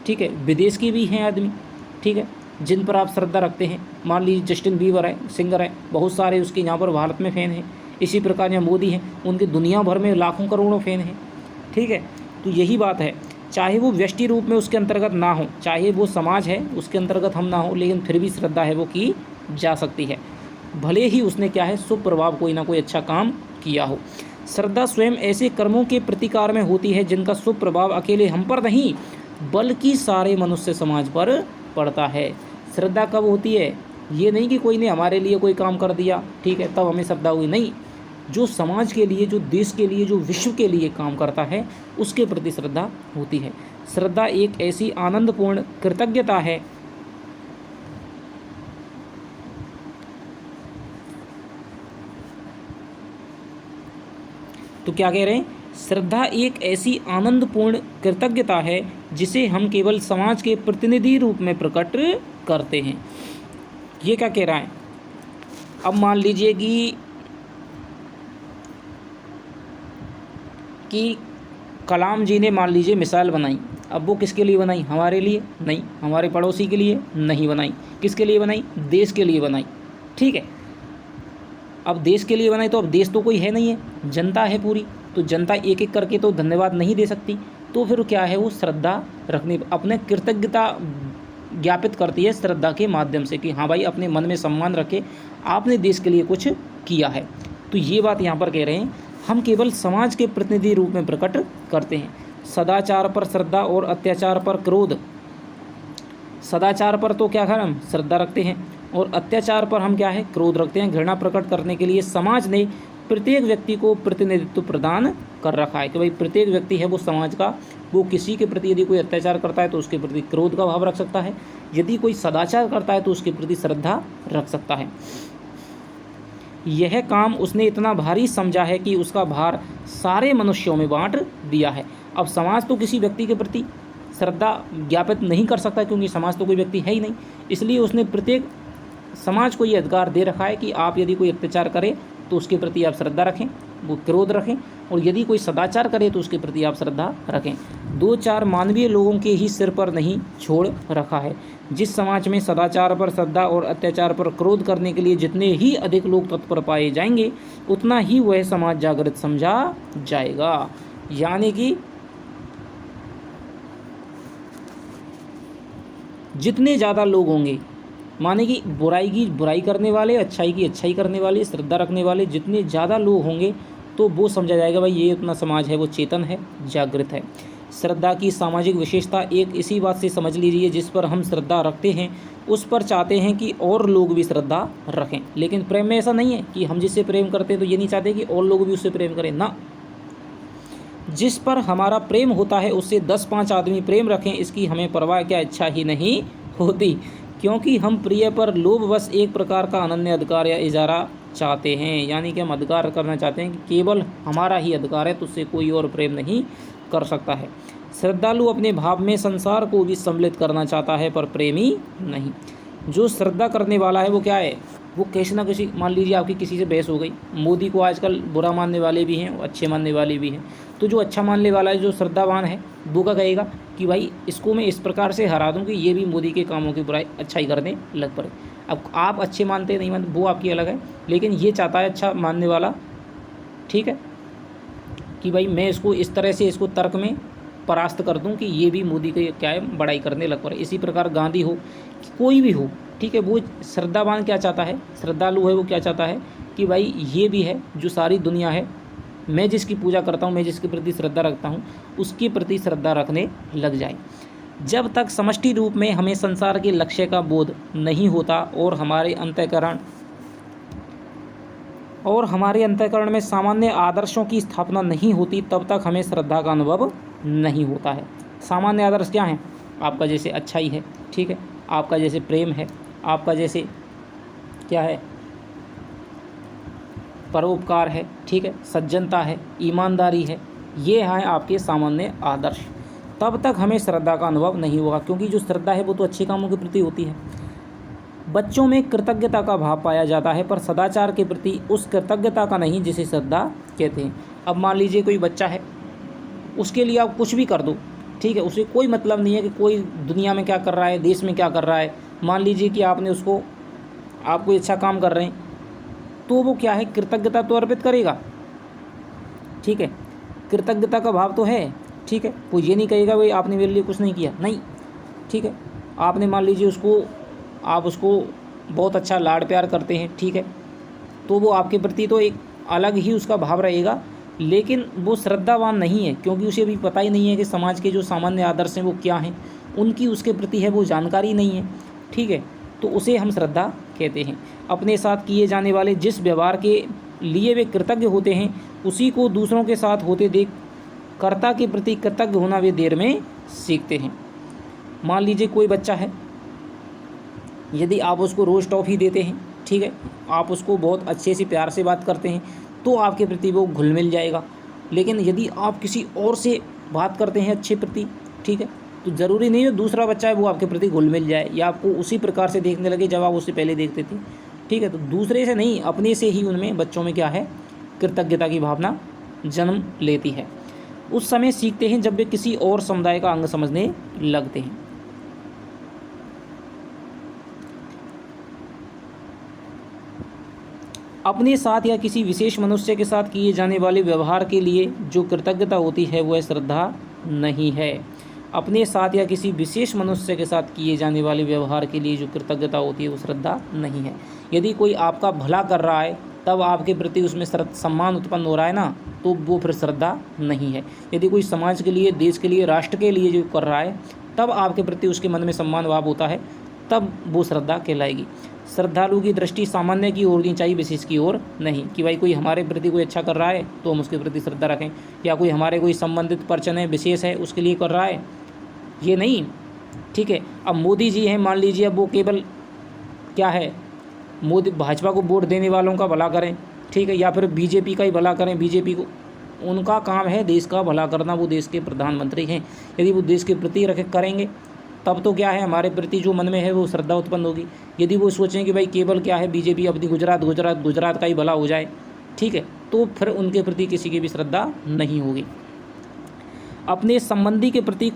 ठीक है, विदेश के भी हैं आदमी, ठीक है, जिन पर आप श्रद्धा रखते हैं। मान लीजिए जस्टिन बीबर है, सिंगर है, बहुत सारे उसके यहाँ पर भारत में फ़ैन हैं। इसी प्रकार यहाँ मोदी हैं, उनके दुनिया भर में लाखों करोड़ों फ़ैन हैं। ठीक है, तो यही बात है, चाहे वो व्यष्टि रूप में उसके अंतर्गत ना हो, चाहे वो समाज है उसके अंतर्गत हम ना हो, लेकिन फिर भी श्रद्धा है वो की जा सकती है, भले ही उसने क्या है शुभ प्रभाव कोई ना कोई अच्छा काम किया हो। श्रद्धा स्वयं ऐसे कर्मों के प्रतिकार में होती है जिनका शुभ प्रभाव अकेले हम पर नहीं बल्कि सारे मनुष्य समाज पर पड़ता है। श्रद्धा कब होती है, ये नहीं कि कोई ने हमारे लिए कोई काम कर दिया, ठीक है, तब हमें श्रद्धा हुई, नहीं, जो समाज के लिए, जो देश के लिए, जो विश्व के लिए काम करता है उसके प्रति श्रद्धा होती है। श्रद्धा एक ऐसी आनंदपूर्ण कृतज्ञता है तो क्या कह रहे हैं, श्रद्धा एक ऐसी आनंदपूर्ण कृतज्ञता है जिसे हम केवल समाज के प्रतिनिधि रूप में प्रकट करते हैं। ये क्या कह रहा है, अब मान लीजिए कि कलाम जी ने मान लीजिए मिसाइल बनाई, अब वो किसके लिए बनाई, हमारे लिए नहीं, हमारे पड़ोसी के लिए नहीं बनाई, किसके लिए बनाई, देश के लिए बनाई। ठीक है, अब देश के लिए बनाई तो अब देश तो कोई है नहीं है, जनता है पूरी, तो जनता एक एक करके तो धन्यवाद नहीं दे सकती, तो फिर क्या है वो श्रद्धा रखने, अपने कृतज्ञता ज्ञापित करती है श्रद्धा के माध्यम से कि हाँ भाई अपने मन में सम्मान रखे, आपने देश के लिए कुछ किया है। तो ये बात यहाँ पर कह रहे हैं, हम केवल समाज के प्रतिनिधि रूप में प्रकट करते हैं। सदाचार पर श्रद्धा और अत्याचार पर क्रोध। सदाचार पर तो क्या हम श्रद्धा रखते हैं और अत्याचार पर हम क्या है, क्रोध रखते हैं। घृणा प्रकट करने के लिए समाज ने प्रत्येक व्यक्ति को प्रतिनिधित्व प्रदान कर रखा है कि भाई प्रत्येक व्यक्ति है वो समाज का, वो किसी के प्रति यदि कोई अत्याचार करता है तो उसके प्रति क्रोध का भाव रख सकता है, यदि कोई सदाचार करता है तो उसके प्रति श्रद्धा रख सकता है। यह काम उसने इतना भारी समझा है कि उसका भार सारे मनुष्यों में बांट दिया है। अब समाज तो किसी व्यक्ति के प्रति श्रद्धा ज्ञापित नहीं कर सकता क्योंकि समाज तो कोई व्यक्ति है ही नहीं, इसलिए उसने प्रत्येक समाज को ये अधिकार दे रखा है कि आप यदि कोई अत्याचार करे तो उसके प्रति आप श्रद्धा रखें, वो क्रोध रखें, और यदि कोई सदाचार करे तो उसके प्रति आप श्रद्धा रखें। दो चार मानवीय लोगों के ही सिर पर नहीं छोड़ रखा है। जिस समाज में सदाचार पर श्रद्धा और अत्याचार पर क्रोध करने के लिए जितने ही अधिक लोग तत्पर पाए जाएंगे उतना ही वह समाज जागृत समझा जाएगा। यानी कि जितने ज़्यादा लोग होंगे, माने कि बुराई की बुराई करने वाले, अच्छाई की अच्छाई करने वाले, श्रद्धा रखने वाले जितने ज़्यादा लोग होंगे तो वो समझा जाएगा भाई ये अपना समाज है वो चेतन है, जागृत है। श्रद्धा की सामाजिक विशेषता एक इसी बात से समझ लीजिए, जिस पर हम श्रद्धा रखते हैं उस पर चाहते हैं कि और लोग भी श्रद्धा रखें। लेकिन प्रेम में ऐसा नहीं है कि हम जिससे प्रेम करते हैं तो ये नहीं चाहते कि और लोग भी उससे प्रेम करें, ना, जिस पर हमारा प्रेम होता है उससे 10-5 आदमी प्रेम रखें इसकी हमें परवाह क्या इच्छा ही नहीं होती, क्योंकि हम प्रिय पर लोभवश एक प्रकार का अनन्य अधिकार या इजारा चाहते हैं। यानी कि हम अधिकार करना चाहते हैं कि केवल हमारा ही अधिकार है, तो उससे कोई और प्रेम नहीं कर सकता है। श्रद्धालु अपने भाव में संसार को भी सम्मिलित करना चाहता है पर प्रेमी नहीं। जो श्रद्धा करने वाला है वो क्या है, वो किसी ना किसी, मान लीजिए आपकी किसी से बहस हो गई, मोदी को आजकल बुरा मानने वाले भी हैं और अच्छे मानने वाले भी हैं, तो जो अच्छा मानने वाला है, जो श्रद्धावान है, वो क्या कहेगा कि भाई इसको मैं इस प्रकार से हरा दूं कि ये भी मोदी के कामों की बुराई अच्छाई करने लग पड़े। अब आप अच्छे मानते नहीं मानते वो आपकी अलग है, लेकिन ये चाहता है अच्छा मानने वाला, ठीक है, कि भाई मैं इसको इस तरह से इसको तर्क में परास्त कर दूं कि ये भी मोदी के क्या है बड़ाई करने लग पड़े। इसी प्रकार गांधी हो, कोई भी हो, ठीक है, वो श्रद्धावान क्या चाहता है, श्रद्धालु है वो क्या चाहता है कि भाई ये भी है जो सारी दुनिया है, मैं जिसकी पूजा करता हूँ, मैं जिसके प्रति श्रद्धा रखता हूँ, उसके प्रति श्रद्धा रखने लग जाए। जब तक समष्टि रूप में हमें संसार के लक्ष्य का बोध नहीं होता और हमारे अंतःकरण में सामान्य आदर्शों की स्थापना नहीं होती, तब तक हमें श्रद्धा का अनुभव नहीं होता है। सामान्य आदर्श क्या हैं, आपका जैसे अच्छाई है, ठीक है, आपका जैसे प्रेम है, आपका जैसे क्या है परोपकार है, ठीक है, सज्जनता है, ईमानदारी है, ये हैं आपके सामान्य आदर्श। तब तक हमें श्रद्धा का अनुभव नहीं होगा, क्योंकि जो श्रद्धा है वो तो अच्छे कामों के प्रति होती है। बच्चों में कृतज्ञता का भाव पाया जाता है पर सदाचार के प्रति उस कृतज्ञता का नहीं जिसे श्रद्धा कहते हैं। अब मान लीजिए कोई बच्चा है, उसके लिए आप कुछ भी कर दो, ठीक है, उसे कोई मतलब नहीं है कि कोई दुनिया में क्या कर रहा है, देश में क्या कर रहा है, मान लीजिए कि आपने उसको, आप कोई अच्छा काम कर रहे हैं, तो वो क्या है, कृतज्ञता तो अर्पित करेगा, ठीक है, कृतज्ञता का भाव तो है, ठीक है। वो ये नहीं कहेगा भाई आपने मेरे लिए कुछ नहीं किया, नहीं, ठीक है। आपने मान लीजिए उसको, आप उसको बहुत अच्छा लाड प्यार करते हैं, ठीक है, तो वो आपके प्रति तो एक अलग ही उसका भाव रहेगा, लेकिन वो श्रद्धावान नहीं है, क्योंकि उसे अभी पता ही नहीं है कि समाज के जो सामान्य आदर्श हैं वो क्या हैं, उनकी उसके प्रति है वो जानकारी नहीं है, ठीक है। तो उसे हम श्रद्धा कहते हैं। अपने साथ किए जाने वाले जिस व्यवहार के लिए वे कृतज्ञ होते हैं, उसी को दूसरों के साथ होते देख कर्ता के प्रति कृतज्ञ होना वे देर में सीखते हैं। मान लीजिए कोई बच्चा है, यदि आप उसको रोज़ टॉफ़ी देते हैं, ठीक है, आप उसको बहुत अच्छे से प्यार से बात करते हैं, तो आपके प्रति वो घुल मिल जाएगा। लेकिन यदि आप किसी और से बात करते हैं अच्छे प्रति, ठीक है, तो ज़रूरी नहीं है दूसरा बच्चा है वो आपके प्रति घुल मिल जाए या आपको उसी प्रकार से देखने लगे जब आप उससे पहले देखते थे, ठीक है। तो दूसरे से नहीं, अपने से ही उनमें बच्चों में क्या है, कृतज्ञता की भावना जन्म लेती है। उस समय सीखते हैं जब वे किसी और समुदाय का अंग समझने लगते हैं। अपने साथ या किसी विशेष मनुष्य के साथ किए जाने वाले व्यवहार के लिए जो कृतज्ञता होती है वह श्रद्धा नहीं है। अपने साथ या किसी विशेष मनुष्य के साथ किए जाने वाले व्यवहार के लिए जो कृतज्ञता होती है वो श्रद्धा नहीं है। यदि कोई आपका भला कर रहा है तब आपके प्रति उसमें सम्मान उत्पन्न हो रहा है ना, तो वो फिर श्रद्धा नहीं है। यदि कोई समाज के लिए, देश के लिए, राष्ट्र के लिए जो कर रहा है तब आपके प्रति उसके मन में सम्मान भाव होता है, तब वो श्रद्धा कहलाएगी। श्रद्धालु की दृष्टि सामान्य की ओर नहीं चाहिए, विशेष की ओर नहीं, कि भाई कोई हमारे प्रति कोई अच्छा कर रहा है तो हम उसके प्रति श्रद्धा रखें, या कोई हमारे कोई संबंधित पर्सन है, विशेष है, उसके लिए कर रहा है, ये नहीं, ठीक है। अब मोदी जी हैं, मान लीजिए, अब वो केवल क्या है, मोदी भाजपा को वोट देने वालों का भला करें, ठीक है, या फिर बीजेपी का ही भला करें, बीजेपी को, उनका काम है देश का भला करना, वो देश के प्रधानमंत्री हैं। यदि वो देश के प्रति करेंगे तब तो क्या है, हमारे प्रति जो मन में है वो श्रद्धा उत्पन्न होगी। यदि वो सोचें कि भाई केवल क्या है, बीजेपी अपनी गुजरात का ही भला हो जाए, ठीक है, तो फिर उनके प्रति किसी की भी श्रद्धा नहीं होगी। अपने संबंधी के प्रति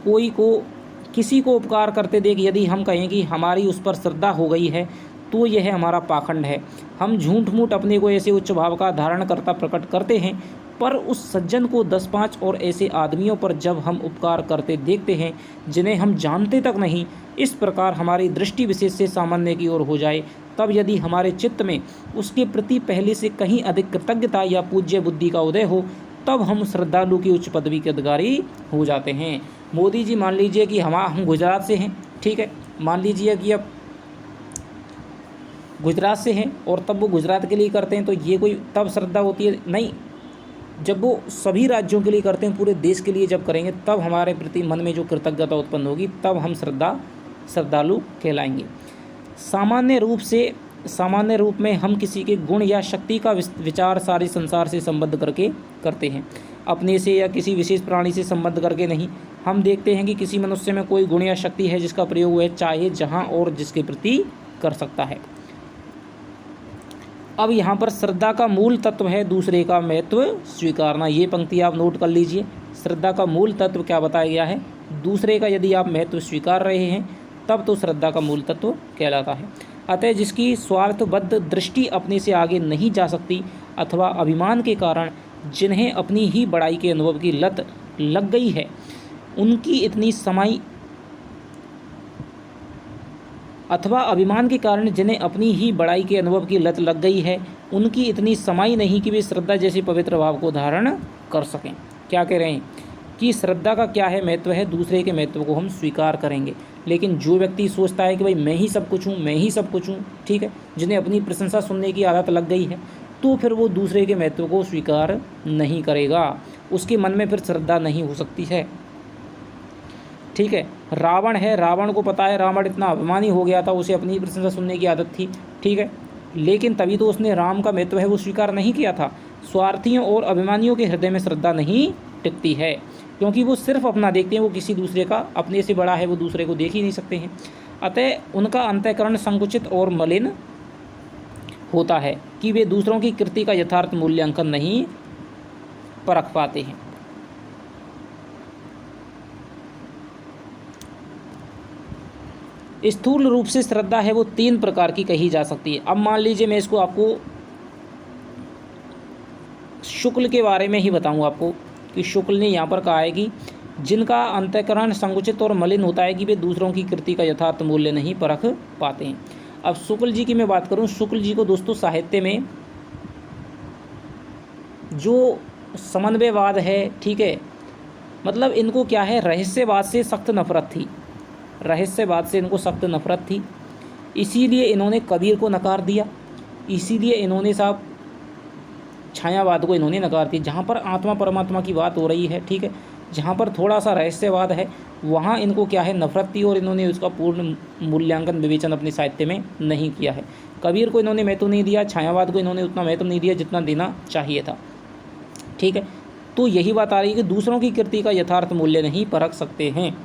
किसी को उपकार करते देख यदि हम कहें कि हमारी उस पर श्रद्धा हो गई है, तो यह हमारा पाखंड है। हम झूठ मूठ अपने को ऐसे उच्च भाव का धारण करता प्रकट करते हैं, पर उस सज्जन को 10-5 और ऐसे आदमियों पर जब हम उपकार करते देखते हैं जिन्हें हम जानते तक नहीं, इस प्रकार हमारी दृष्टि विशेष से सामान्य की ओर हो जाए, तब यदि हमारे चित्त में उसके प्रति पहले से कहीं अधिक कृतज्ञता या पूज्य बुद्धि का उदय हो, तब हम श्रद्धालु की उच्च पदवी के अधिकारी हो जाते हैं। मोदी जी मान लीजिए कि हम गुजरात से हैं, ठीक है, मान लीजिए कि अब गुजरात से हैं और तब वो गुजरात के लिए करते हैं, तो ये कोई तब श्रद्धा होती है? नहीं, जब वो सभी राज्यों के लिए करते हैं, पूरे देश के लिए जब करेंगे, तब हमारे प्रति मन में जो कृतज्ञता उत्पन्न होगी, तब हम श्रद्धालु कहलाएंगे। सामान्य रूप में हम किसी के गुण या शक्ति का विचार सारे संसार से संबद्ध करके करते हैं, अपने से या किसी विशेष प्राणी से संबद्ध करके नहीं। हम देखते हैं कि किसी मनुष्य में कोई गुण या शक्ति है जिसका प्रयोग वह चाहे जहाँ और जिसके प्रति कर सकता है। अब यहाँ पर श्रद्धा का मूल तत्व है दूसरे का महत्व स्वीकारना। ये पंक्ति आप नोट कर लीजिए। श्रद्धा का मूल तत्व क्या बताया गया है? दूसरे का यदि आप महत्व स्वीकार रहे हैं तब तो श्रद्धा का मूल तत्व कहलाता है। अतः जिसकी स्वार्थबद्ध दृष्टि अपने से आगे नहीं जा सकती अथवा अभिमान के कारण जिन्हें अपनी ही बड़ाई के अनुभव की लत लग गई है, उनकी इतनी समाई अथवा अभिमान के कारण जिन्हें अपनी ही बड़ाई के अनुभव की लत लग गई है, उनकी इतनी समाई नहीं कि वे श्रद्धा जैसे पवित्र भाव को धारण कर सकें। क्या कह रहे हैं कि श्रद्धा का क्या है महत्व है, दूसरे के महत्व को हम स्वीकार करेंगे। लेकिन जो व्यक्ति सोचता है कि भाई मैं ही सब कुछ हूँ, ठीक है, जिन्हें अपनी प्रशंसा सुनने की आदत लग गई है, तो फिर वो दूसरे के महत्व को स्वीकार नहीं करेगा, उसके मन में फिर श्रद्धा नहीं हो सकती है। ठीक है, रावण है, रावण को पता है रावण इतना अभिमानी हो गया था, उसे अपनी प्रशंसा सुनने की आदत थी, ठीक है, लेकिन तभी तो उसने राम का महत्व है वो स्वीकार नहीं किया था। स्वार्थियों और अभिमानियों के हृदय में श्रद्धा नहीं टिकती है, क्योंकि वो सिर्फ अपना देखते हैं, वो किसी दूसरे का, अपने से बड़ा है वो दूसरे को देख ही नहीं सकते हैं। अतः उनका अंतःकरण संकुचित और मलिन होता है कि वे दूसरों की कृति का यथार्थ मूल्यांकन नहीं परख पाते हैं। स्थूल रूप से श्रद्धा है वो 3 प्रकार की कही जा सकती है। अब मान लीजिए मैं इसको आपको शुक्ल के बारे में ही बताऊँ आपको कि शुक्ल ने यहाँ पर कहा है कि जिनका अंतःकरण संकुचित और मलिन होता है कि वे दूसरों की कृति का यथार्थ मूल्य नहीं परख पाते हैं। अब शुक्ल जी की मैं बात करूँ, शुक्ल जी को दोस्तों साहित्य में जो समन्वयवाद है, ठीक है, मतलब इनको क्या है, रहस्यवाद से सख्त नफरत थी, रहस्यवाद से इनको सख्त नफरत थी। इसीलिए इन्होंने कबीर को नकार दिया, इसीलिए इन्होंने साहब छायावाद को इन्होंने नकार दिया। जहाँ पर आत्मा परमात्मा की बात हो रही है, ठीक है, जहाँ पर थोड़ा सा रहस्यवाद है, वहाँ इनको क्या है, नफरत थी और इन्होंने उसका पूर्ण मूल्यांकन विवेचन अपने साहित्य में नहीं किया है। कबीर को इन्होंने महत्व नहीं दिया, छायावाद को इन्होंने उतना महत्व नहीं दिया जितना देना चाहिए था, ठीक है। तो यही बात आ रही है कि दूसरों की कृति का यथार्थ मूल्य नहीं परख सकते हैं।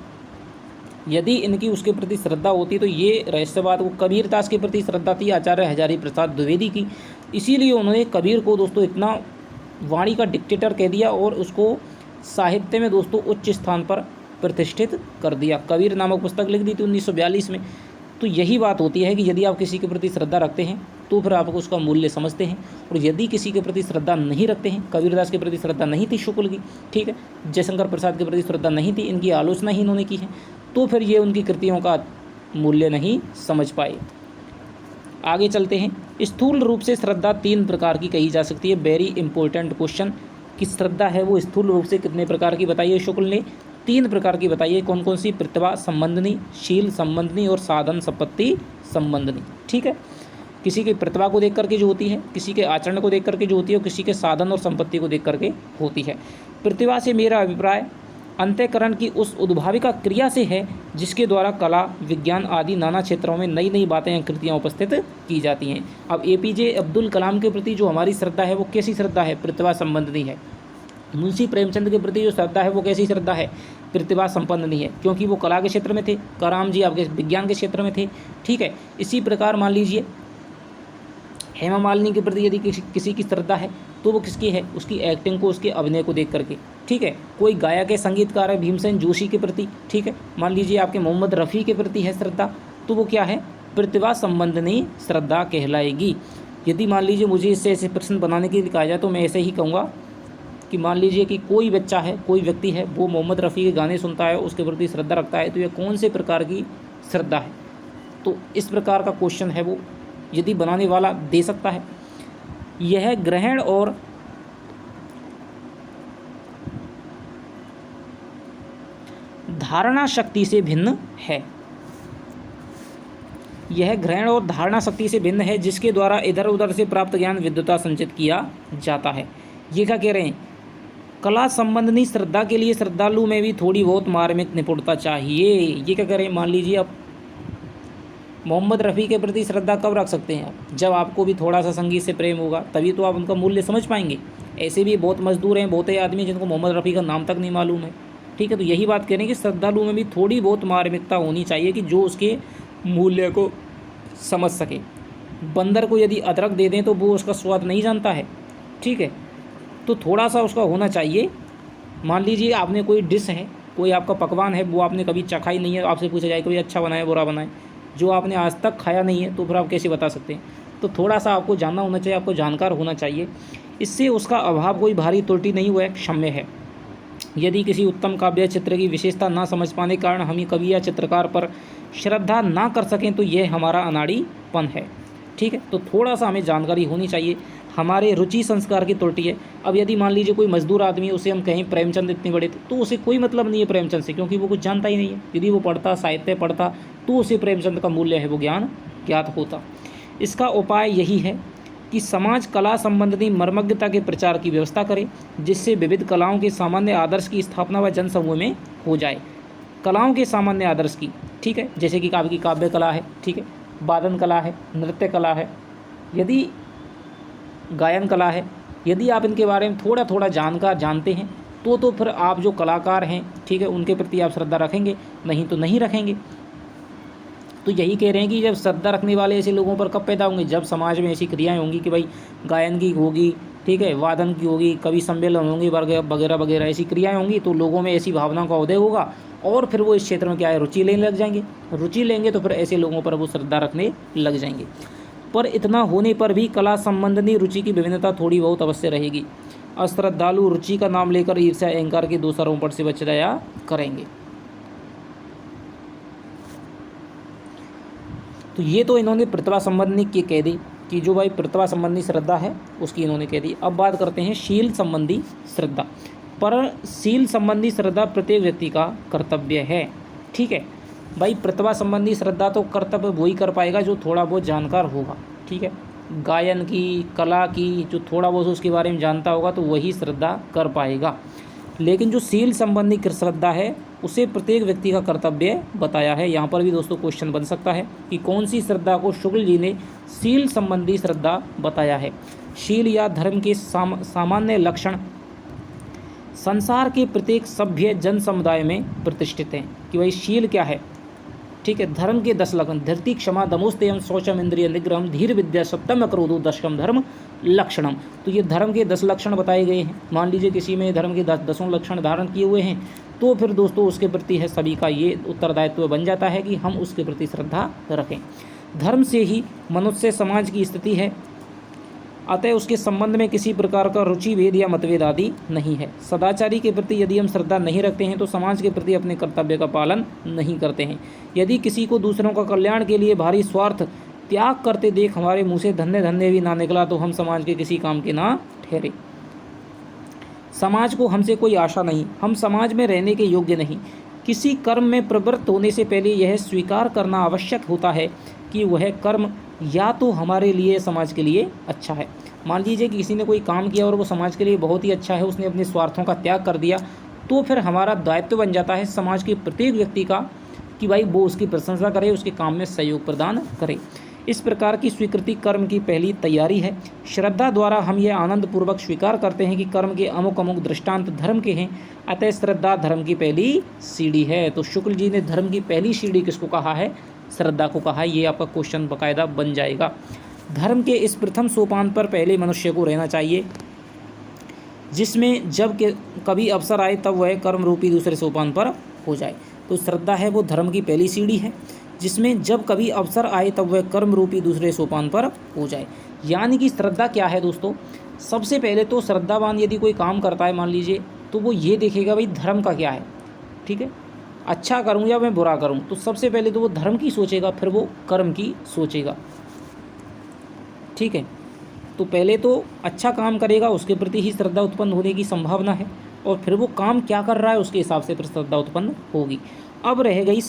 यदि इनकी उसके प्रति श्रद्धा होती तो ये रहस्यवाद को, कबीरदास के प्रति श्रद्धा थी आचार्य हजारी प्रसाद द्विवेदी की, इसीलिए उन्होंने कबीर को दोस्तों इतना वाणी का डिक्टेटर कह दिया और उसको साहित्य में दोस्तों उच्च स्थान पर प्रतिष्ठित कर दिया। कबीर नामक पुस्तक लिख दी थी 1942 में। तो यही बात होती है कि यदि आप किसी के प्रति श्रद्धा रखते हैं तो फिर आप उसका मूल्य समझते हैं, और यदि किसी के प्रति श्रद्धा नहीं रखते हैं, कबीरदास के प्रति श्रद्धा नहीं थी शुक्ल की, ठीक है, जयशंकर प्रसाद के प्रति श्रद्धा नहीं थी, इनकी आलोचना ही इन्होंने की है, तो फिर ये उनकी कृतियों का मूल्य नहीं समझ पाए। आगे चलते हैं। स्थूल रूप से श्रद्धा 3 प्रकार की कही जा सकती है। वेरी इंपॉर्टेंट क्वेश्चन कि श्रद्धा है वो स्थूल रूप से कितने प्रकार की बताइए? शुक्ल ने 3 प्रकार की बताइए। कौन कौन सी? प्रतिभा संबंधनी, शील संबंधनी और साधन संपत्ति संबंधनी, ठीक है। किसी की प्रतिभा को देख करके जो होती है, किसी के आचरण को देख करके जो होती है, और किसी के साधन और संपत्ति को देख करके होती है। प्रतिभा से मेरा अभिप्राय अंतःकरण की उस उद्भाविका क्रिया से है जिसके द्वारा कला, विज्ञान आदि नाना क्षेत्रों में नई नई बातें या कृतियाँ उपस्थित की जाती हैं। अब APJ अब्दुल कलाम के प्रति जो हमारी श्रद्धा है वो कैसी श्रद्धा है? प्रतिभा संबंधी है। मुंशी प्रेमचंद के प्रति जो श्रद्धा है वो कैसी श्रद्धा है? प्रतिभा संपन्न नहीं है, क्योंकि वो कला के क्षेत्र में थे, कराम जी आपके विज्ञान के क्षेत्र में थे, ठीक है। इसी प्रकार मान लीजिए हेमा मालिनी के प्रति यदि किसी की श्रद्धा है तो वो किसकी है? उसकी एक्टिंग को, उसके अभिनय को देख करके, ठीक है। कोई गायक है, संगीतकार है, भीमसेन जोशी के प्रति, ठीक है। मान लीजिए आपके मोहम्मद रफ़ी के प्रति है श्रद्धा, तो वो क्या है? प्रतिभा संबंधी श्रद्धा कहलाएगी। यदि मान लीजिए मुझे इससे ऐसे प्रश्न बनाने के लिए कहा जाए तो मैं ऐसे ही कहूँगा कि मान लीजिए कि कोई बच्चा है, कोई व्यक्ति है, वो मोहम्मद रफ़ी के गाने सुनता है, उसके प्रति श्रद्धा रखता है, तो यह कौन से प्रकार की श्रद्धा है? तो इस प्रकार का क्वेश्चन है वो यदि बनाने वाला दे सकता है। यह ग्रहण और धारणा शक्ति से भिन्न है। यह ग्रहण और धारणा शक्ति से भिन्न है जिसके द्वारा इधर उधर से प्राप्त ज्ञान विद्वता संचित किया जाता है। ये क्या कह रहे हैं? कला संबंधी श्रद्धा के लिए श्रद्धालु में भी थोड़ी बहुत मार्मिक निपुणता चाहिए। ये क्या कह रहे हैं? मान लीजिए आप मोहम्मद रफ़ी के प्रति श्रद्धा कब रख सकते हैं आप? जब आपको भी थोड़ा सा संगीत से प्रेम होगा, तभी तो आप उनका मूल्य समझ पाएंगे। ऐसे भी बहुत मजदूर हैं, बहुत आदमी जिनको मोहम्मद रफ़ी का नाम तक नहीं मालूम है, ठीक है। तो यही बात कह रहे हैं कि श्रद्धालु में भी थोड़ी बहुत मार्मिकता होनी चाहिए कि जो उसके मूल्य को समझ सके। बंदर को यदि अदरक दे दें तो वो उसका स्वाद नहीं जानता है, ठीक है। तो थोड़ा सा उसका होना चाहिए। मान लीजिए आपने कोई डिश है, कोई आपका पकवान है, वो आपने कभी चखा ही नहीं है, आपसे पूछा जाए कभी अच्छा बनाए बुरा बनाए, जो आपने आज तक खाया नहीं है, तो फिर आप कैसे बता सकते हैं? तो थोड़ा सा आपको जानना होना चाहिए, आपको जानकार होना चाहिए। इससे उसका अभाव कोई भारी त्रुटि नहीं हुआ है, क्षम्य है। यदि किसी उत्तम काव्य चित्र की विशेषता ना समझ पाने के कारण हम कवि या चित्रकार पर श्रद्धा ना कर सकें तो यह हमारा अनाड़ीपन है, ठीक है। तो थोड़ा सा हमें जानकारी होनी चाहिए, हमारे रुचि संस्कार की त्रुटि है। अब यदि मान लीजिए कोई मजदूर आदमी है, उसे हम कहें प्रेमचंद इतने बड़े थे, तो उसे कोई मतलब नहीं है प्रेमचंद से, क्योंकि वो कुछ जानता ही नहीं है। यदि वो पढ़ता, साहित्य पढ़ता, तो उसे प्रेमचंद का मूल्य है वो ज्ञान ज्ञात होता। इसका उपाय यही है कि समाज कला संबंधी मर्मज्ञता के प्रचार की व्यवस्था करे, जिससे विविध कलाओं के सामान्य आदर्श की स्थापना व जनसमूह में हो जाए। कलाओं के सामान्य आदर्श की, ठीक है, जैसे कि आपकी काव्य कला है, ठीक है, वादन कला है, नृत्य कला है, यदि गायन कला है, यदि आप इनके बारे में थोड़ा थोड़ा जानते हैं तो फिर आप जो कलाकार हैं, ठीक है, उनके प्रति आप श्रद्धा रखेंगे, नहीं तो नहीं रखेंगे। तो यही कह रहे हैं कि जब श्रद्धा रखने वाले ऐसे लोगों पर कब पैदा होंगे? जब समाज में ऐसी क्रियाएं होंगी कि भाई गायन की होगी, ठीक है, वादन की होगी, कवि सम्मेलन होंगे वगैरह वगैरह ऐसी क्रियाएं होंगी, तो लोगों में ऐसी भावनाओं का उदय होगा और फिर वो इस क्षेत्र में क्या है, रुचि लेने लग जाएंगे। रुचि लेंगे तो फिर ऐसे लोगों पर वो श्रद्धा रखने लग जाएंगे। पर इतना होने पर भी कला संबंधी रुचि की विभिन्नता थोड़ी बहुत अवश्य रहेगी। अश्रद्धालु रुचि का नाम लेकर ईर्ष्या अहंकार के दोषारोपण से बच जाया करेंगे। तो ये तो इन्होंने प्रतिभा संबंधी की कह दी कि जो भाई प्रतिभा संबंधी श्रद्धा है उसकी इन्होंने कह दी। अब बात करते हैं शील संबंधी श्रद्धा। पर शील संबंधी श्रद्धा प्रत्येक व्यक्ति का कर्तव्य है। ठीक है भाई, प्रतिभा संबंधी श्रद्धा तो कर्तव्य वही कर पाएगा जो थोड़ा बहुत जानकार होगा। ठीक है, गायन की, कला की जो थोड़ा बहुत उसके बारे में जानता होगा तो वही श्रद्धा कर पाएगा। लेकिन जो शील संबंधी श्रद्धा है उसे प्रत्येक व्यक्ति का कर्तव्य बताया है। यहाँ पर भी दोस्तों क्वेश्चन बन सकता है कि कौन सी श्रद्धा को शुक्ल जी ने शील संबंधी श्रद्धा बताया है। शील या धर्म के सामान्य लक्षण संसार के प्रत्येक सभ्य जन समुदाय में प्रतिष्ठित हैं कि भाई शील क्या है। ठीक है, धर्म के 10 लक्षण, धृति, क्षमा, दमोस्तेयम, शौचम, इंद्रिय निग्रहम, धीर, विद्या, सत्यम, क्रोधो, दशकम धर्म लक्षणम। तो ये धर्म के 10 लक्षण बताए गए हैं। मान लीजिए किसी में धर्म के 10 लक्षण धारण किए हुए हैं तो फिर दोस्तों उसके प्रति है सभी का ये उत्तरदायित्व बन जाता है कि हम उसके प्रति श्रद्धा रखें। धर्म से ही मनुष्य समाज की स्थिति है, अतः उसके संबंध में किसी प्रकार का रुचि भेद या मतभेद आदि नहीं है। सदाचारी के प्रति यदि हम श्रद्धा नहीं रखते हैं तो समाज के प्रति अपने कर्तव्य का पालन नहीं करते हैं। यदि किसी को दूसरों का कल्याण के लिए भारी स्वार्थ त्याग करते देख हमारे मुँह से धन्य धन्य भी ना निकला तो हम समाज के किसी काम के ना ठहरे। समाज को हमसे कोई आशा नहीं, हम समाज में रहने के योग्य नहीं। किसी कर्म में प्रवृत्त होने से पहले यह स्वीकार करना आवश्यक होता है कि वह कर्म या तो हमारे लिए समाज के लिए अच्छा है। मान लीजिए कि किसी ने कोई काम किया और वो समाज के लिए बहुत ही अच्छा है, उसने अपने स्वार्थों का त्याग कर दिया, तो फिर हमारा दायित्व बन जाता है समाज के प्रत्येक व्यक्ति का कि भाई वो उसकी प्रशंसा करे, उसके काम में सहयोग प्रदान करे। इस प्रकार की स्वीकृति कर्म की पहली तैयारी है। श्रद्धा द्वारा हम यह आनंदपूर्वक स्वीकार करते हैं कि कर्म के अमुक अमुक दृष्टांत धर्म के हैं, अतः श्रद्धा धर्म की पहली सीढ़ी है। तो शुक्ल जी ने धर्म की पहली सीढ़ी किसको कहा है, श्रद्धा को कहा है। ये आपका क्वेश्चन बाकायदा बन जाएगा। धर्म के इस प्रथम सोपान पर पहले मनुष्य को रहना चाहिए, जिसमें जब कभी अवसर आए तब वह कर्म रूपी दूसरे सोपान पर हो जाए। तो श्रद्धा है वो धर्म की पहली सीढ़ी है, जिसमें जब कभी अवसर आए तब वह कर्म रूपी दूसरे सोपान पर हो जाए। यानी कि श्रद्धा क्या है दोस्तों, सबसे पहले तो श्रद्धावान यदि कोई काम करता है मान लीजिए, तो वो ये देखेगा भाई धर्म का क्या है। ठीक है, अच्छा करूँ या मैं बुरा करूँ, तो सबसे पहले तो वो धर्म की सोचेगा, फिर वो कर्म की सोचेगा। ठीक है, तो पहले तो अच्छा काम करेगा, उसके प्रति ही श्रद्धा उत्पन्न होने की संभावना है, और फिर वो काम क्या कर रहा है उसके हिसाब से फिर श्रद्धा उत्पन्न होगी। अब रह गई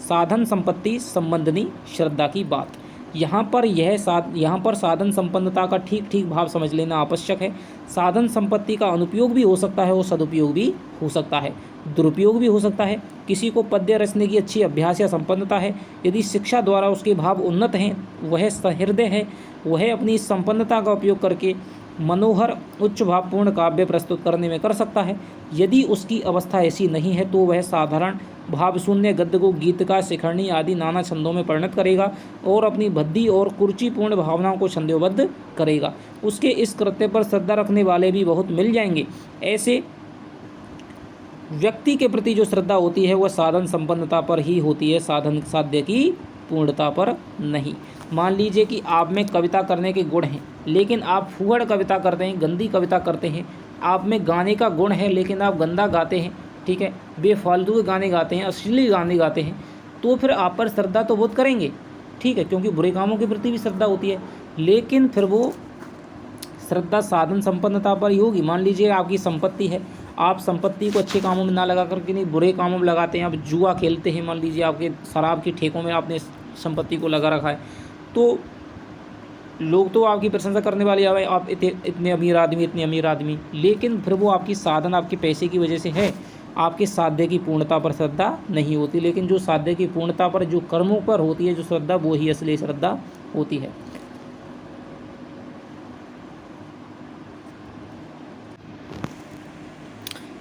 साधन संपत्ति संबंधी श्रद्धा की बात। यहाँ पर साधन संपन्नता का ठीक ठीक भाव समझ लेना आवश्यक है। साधन संपत्ति का अनुपयोग भी हो सकता है और सदुपयोग भी हो सकता है, दुरुपयोग भी हो सकता है। किसी को पद्य रचने की अच्छी अभ्यास या संपन्नता है, यदि शिक्षा द्वारा उसके भाव उन्नत हैं, वह सहृदय है, वह अपनी इस संपन्नता का उपयोग करके मनोहर उच्च भावपूर्ण काव्य प्रस्तुत करने में कर सकता है। यदि उसकी अवस्था ऐसी नहीं है तो वह साधारण भावशून्य गद्य को गीत का, शिखरणी आदि नाना छंदों में परिणत करेगा और अपनी भद्दी और कुरुचिपूर्ण भावनाओं को छंदोबद्ध करेगा। उसके इस कृत्य पर श्रद्धा रखने वाले भी बहुत मिल जाएंगे। ऐसे व्यक्ति के प्रति जो श्रद्धा होती है वह साधन संपन्नता पर ही होती है, साधन साध्य की पूर्णता पर नहीं। मान लीजिए कि आप में कविता करने के गुण हैं, लेकिन आप फूहड़ कविता करते हैं, गंदी कविता करते हैं। आप में गाने का गुण है लेकिन आप गंदा गाते हैं, ठीक है, बेफालतू के गाने गाते हैं, अश्लील गाने गाते हैं, तो फिर आप पर श्रद्धा तो बहुत करेंगे, ठीक है, क्योंकि बुरे कामों के प्रति भी श्रद्धा होती है, लेकिन फिर वो श्रद्धा साधन संपन्नता पर ही होगी। मान लीजिए आपकी संपत्ति है, आप संपत्ति को अच्छे कामों में ना लगा करके नहीं बुरे कामों में लगाते हैं, आप जुआ खेलते हैं, मान लीजिए आपके शराब के ठेकों में आपने संपत्ति को लगा रखा है, तो लोग तो आपकी प्रशंसा करने वाले आए, आप इतने अमीर आदमी, इतने अमीर आदमी, लेकिन फिर वो आपकी साधन आपके पैसे की वजह से है, आपके साध्य की पूर्णता पर श्रद्धा नहीं होती। लेकिन जो साध्य की पूर्णता पर, जो कर्मों पर होती है जो श्रद्धा, वो ही असली श्रद्धा होती है।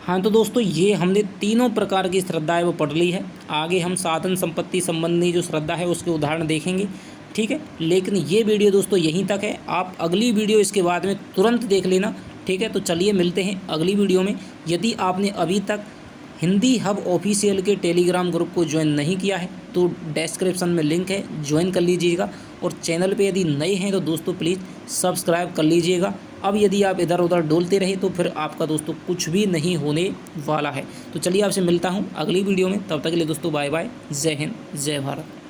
हाँ, तो दोस्तों ये हमने तीनों प्रकार की श्रद्धा है वो पढ़ ली है। आगे हम साधन संपत्ति संबंधी जो श्रद्धा है उसके उदाहरण देखेंगे। ठीक है। लेकिन ये वीडियो दोस्तों यहीं तक है, आप अगली वीडियो इसके बाद में तुरंत देख लेना, ठीक है। तो चलिए मिलते हैं अगली वीडियो में। यदि आपने अभी तक हिंदी हब ऑफिशियल के टेलीग्राम ग्रुप को ज्वाइन नहीं किया है तो डिस्क्रिप्शन में लिंक है, ज्वाइन कर लीजिएगा। और चैनल पे यदि नए हैं तो दोस्तों प्लीज़ सब्सक्राइब कर लीजिएगा। अब यदि आप इधर उधर डोलते रहे तो फिर आपका दोस्तों कुछ भी नहीं होने वाला है। तो चलिए आपसे मिलता हूँ अगली वीडियो में, तब तक के लिए दोस्तों बाय बाय, जय हिंद जय भारत।